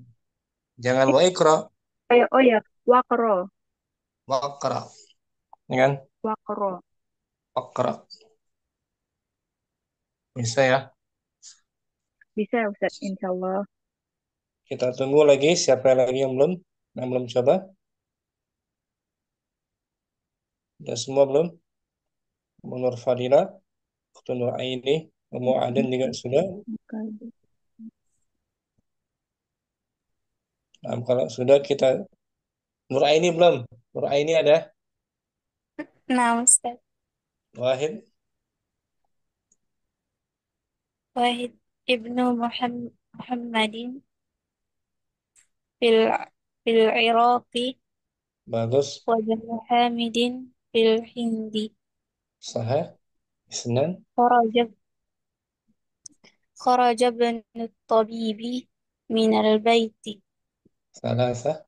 Jangan wa Iqra. Oh ya, waqra. Waqra. Ya kan? Waqra. Waqra. Bisa ya? Bisa Ustaz, insyaallah. Kita tunggu lagi siapa lagi yang belum coba. Sudah semua belum? Nur Fadila, Nur Aini, Aden juga sudah. Nah, kalau sudah kita Nur Aini belum? Nur Aini ada? Nah, Ustaz. Wahid, Wahid ibnu Muhammadin fil fil Iraqi bagus. wa Ibnu Hamidin fil Hindi. Sahih, Isnan, Kharaja kharaja ibnu Tabibi min al-baiti. Salasa,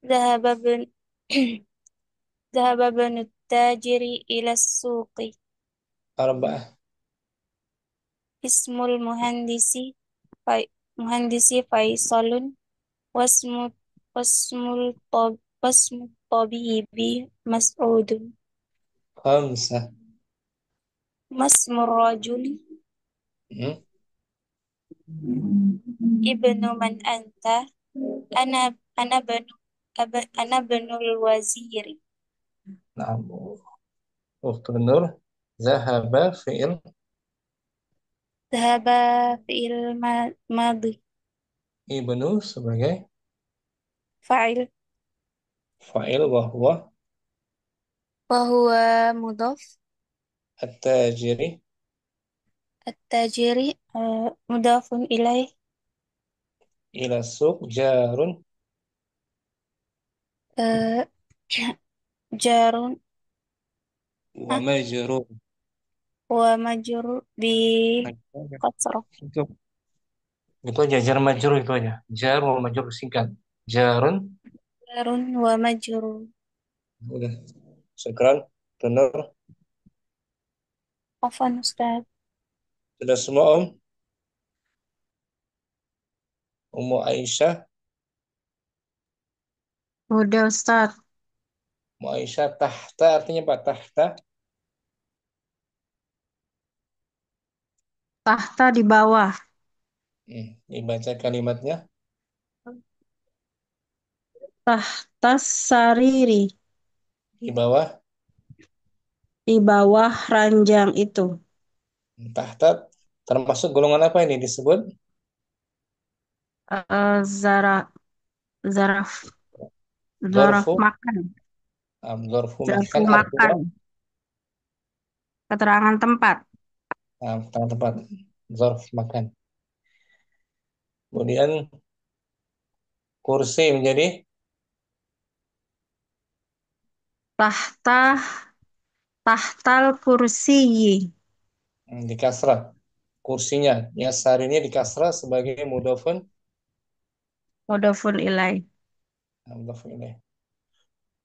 ذهب ابن ذهب ابن التاجر إلى السوق. Arba'ah, اسم مهندس فيصل. واسم واسم الطبيب مسعود. Khamsa. ما اسم الرجل؟ Hmm? ابن من أنت؟ أنا بن أنا بن الوزير. Nah, Uktu Nur, Zahaba fi'il ذهب في الماضي ibnu sebagai فاعل fa'il wa huwa وهو مضاف. at-tajiri التاجر مضاف إليه. ila suq jarun آه، جار wa majrur. ومجرور Nah, بكسرة. itu aja jar majrur itu aja. Jar wa majrur singkat. Jarun جار ومجرور. udah. Sekarang Nur عفوا أستاذ. sudah semua Ummu Aisyah, Udah Ustaz. Ummu Aisyah tahta artinya apa? Tahta Tahta di bawah. dibaca kalimatnya Tahta sariri. di bawah. Di bawah ranjang itu. Tahta termasuk golongan apa ini disebut? Zara, zaraf, zaraf Zorfu, makan. zorfu Zarfu makan artinya makan. Keterangan tempat. tempat zorf makan. Kemudian kursi menjadi Tahta, tahtal kursiyi. di kasrah. Kursinya, ya sarinya di kasrah sebagai mudhafun Mudhafun ilaih. mudhafun ilaih.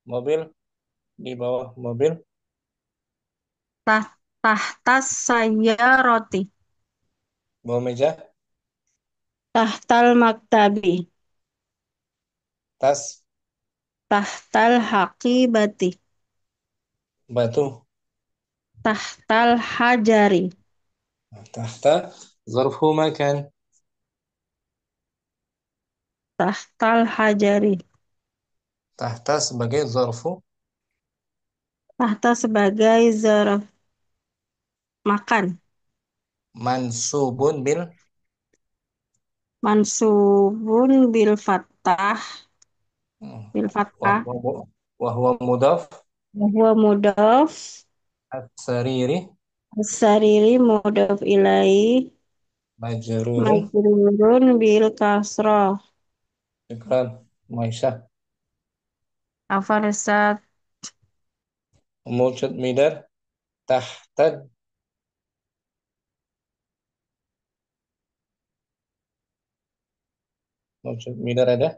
Mobil di bawah mobil. Tahtas sayyarati. Bawah meja. Tahtal maktabi. Tas Tahtal haqibati. batu. Tahtal hajari. Tahta zarfu makan. Tahtal hajari. Tahta sebagai zarfu Tahta sebagai zaraf makan. mansubun bil Mansubun bil fathah. Bil wa fathah. wa huwa mudhaf Huwa mudhaf. as-sariri Sariri mudhaf ilaih. majrurun. Majrurun bil kasroh. Ikran Aisyah. Afan Ustaz. Mujud midar tahtad mujud midar ada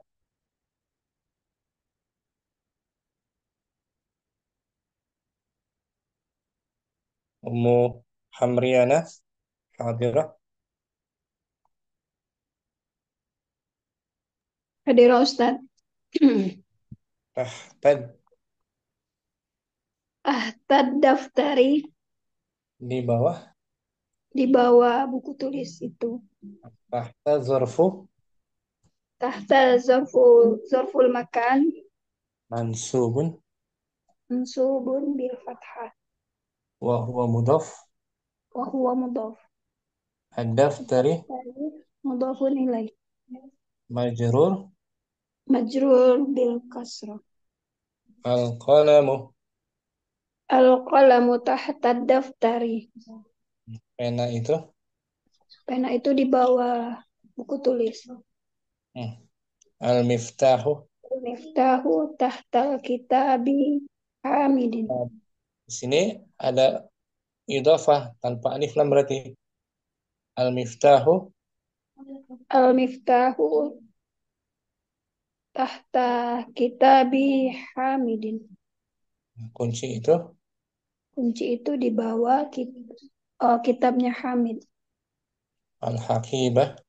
Ummu Hamriana hadirah. Hadirah Ustaz. Tahtad Ahtad daftari. di bawah. Di bawah buku tulis itu. Tahta zarfu Tahta zarful makan. mansubun mansubun bil fathah wa huwa mudhaf. wa huwa mudhaf. Ad-daftari Mudhafun ilaih. majrur. Majrur bil kasrah. Al-qalamu Al-qalamu tahta daftari. pena itu. Pena itu di bawah buku tulis. Al-miftahu Miftahu tahtal kitabi Hamidin. di sini ada idhofah tanpa alif lam berarti. Al-miftahu Al-miftahu tahta kitabi Hamidin. kunci itu. Kunci itu di bawah kitabnya Hamid. Al-haqibah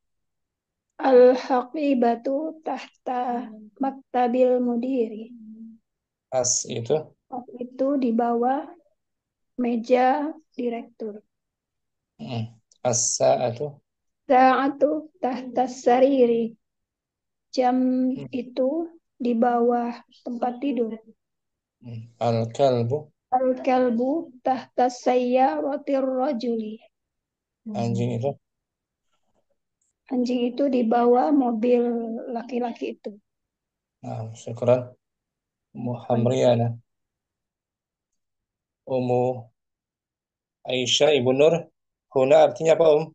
Al-haqibatu tahta maktabil mudiri. as itu. Itu di bawah meja direktur. As-sa'atu Sa'atu tahta sariri. Jam itu di bawah tempat tidur. Al-kalbu Al-kalbu tahta sayyaratir rajuli. anjing itu. Anjing itu di bawah mobil laki-laki itu. Nah, syukran Muhamriyana. Ummu Aisyah Ibu Nur. Huna artinya apa,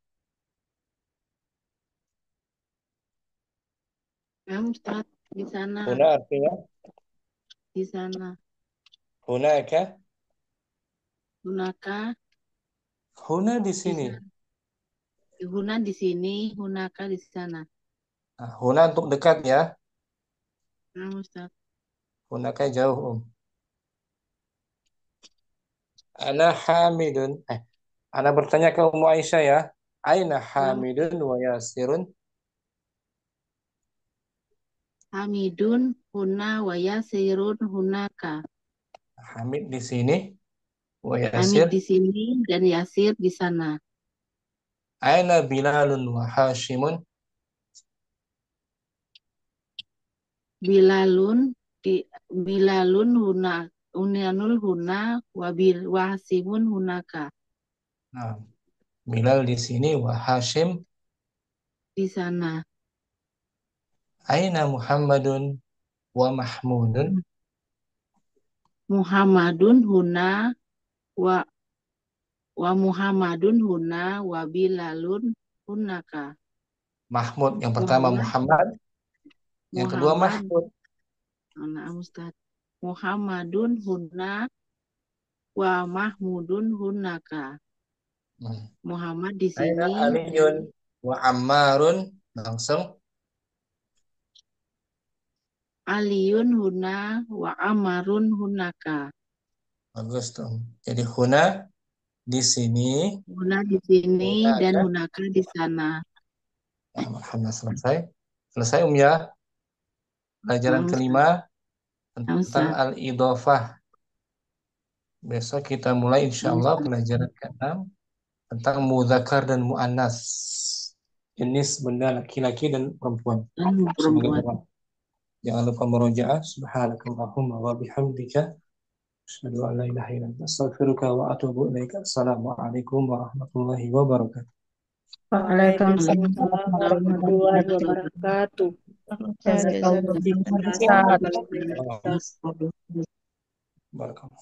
Ustaz, di sana. Huna artinya Di sana. hunaka. Hunaka. Huna di sini. Huna di sini, hunaka di sana. Nah, huna untuk dekat ya. Nah, Ustaz. Hunaka jauh, Ana hamidun. Ana bertanya ke Ummu Aisyah ya. Aina hamidun wa yasirun? Hamidun huna wa yasirun hunaka. Hamid di sini, wa Hamid yasir. di sini dan Yasir di sana. Aina Bilalun wa Hashimun? Bilalun huna unyanul huna wa Hasimun hunaka. Nah, Bilal di sini, wa Hashim Di sana. Aina Muhammadun wa Mahmudun? Muhammadun huna wa Muhammadun huna wa Bilalun hunaka. Mahmud yang pertama Muhammad, yang kedua Mahmud. Nah, Ustaz. Muhammadun huna wa Mahmudun hunaka. Muhammad di Aina sini. Aliyun wa Ammarun? Langsung. Aliyun huna wa Amarun hunaka. Bagus tuh. Jadi huna di sini. Huna di sini hunaka. Dan hunaka di sana. Alhamdulillah selesai. Selesai ya. Pelajaran kelima tentang al-idhofah. Besok kita mulai insya Allah pelajaran ke-6 tentang mudzakkar dan muannas. Jenis benda laki-laki dan perempuan. Semoga bermanfaat. Jangan lupa murojaah. Subhanakallahumma wa bihamdika asyhadu an la ilaha illa anta astaghfiruka wa atubu ilaika. Assalamualaikum warahmatullahi wabarakatuh. Waalaikumsalam warahmatullahi wabarakatuh. Jazakallah. Jazakallah. Barakallah.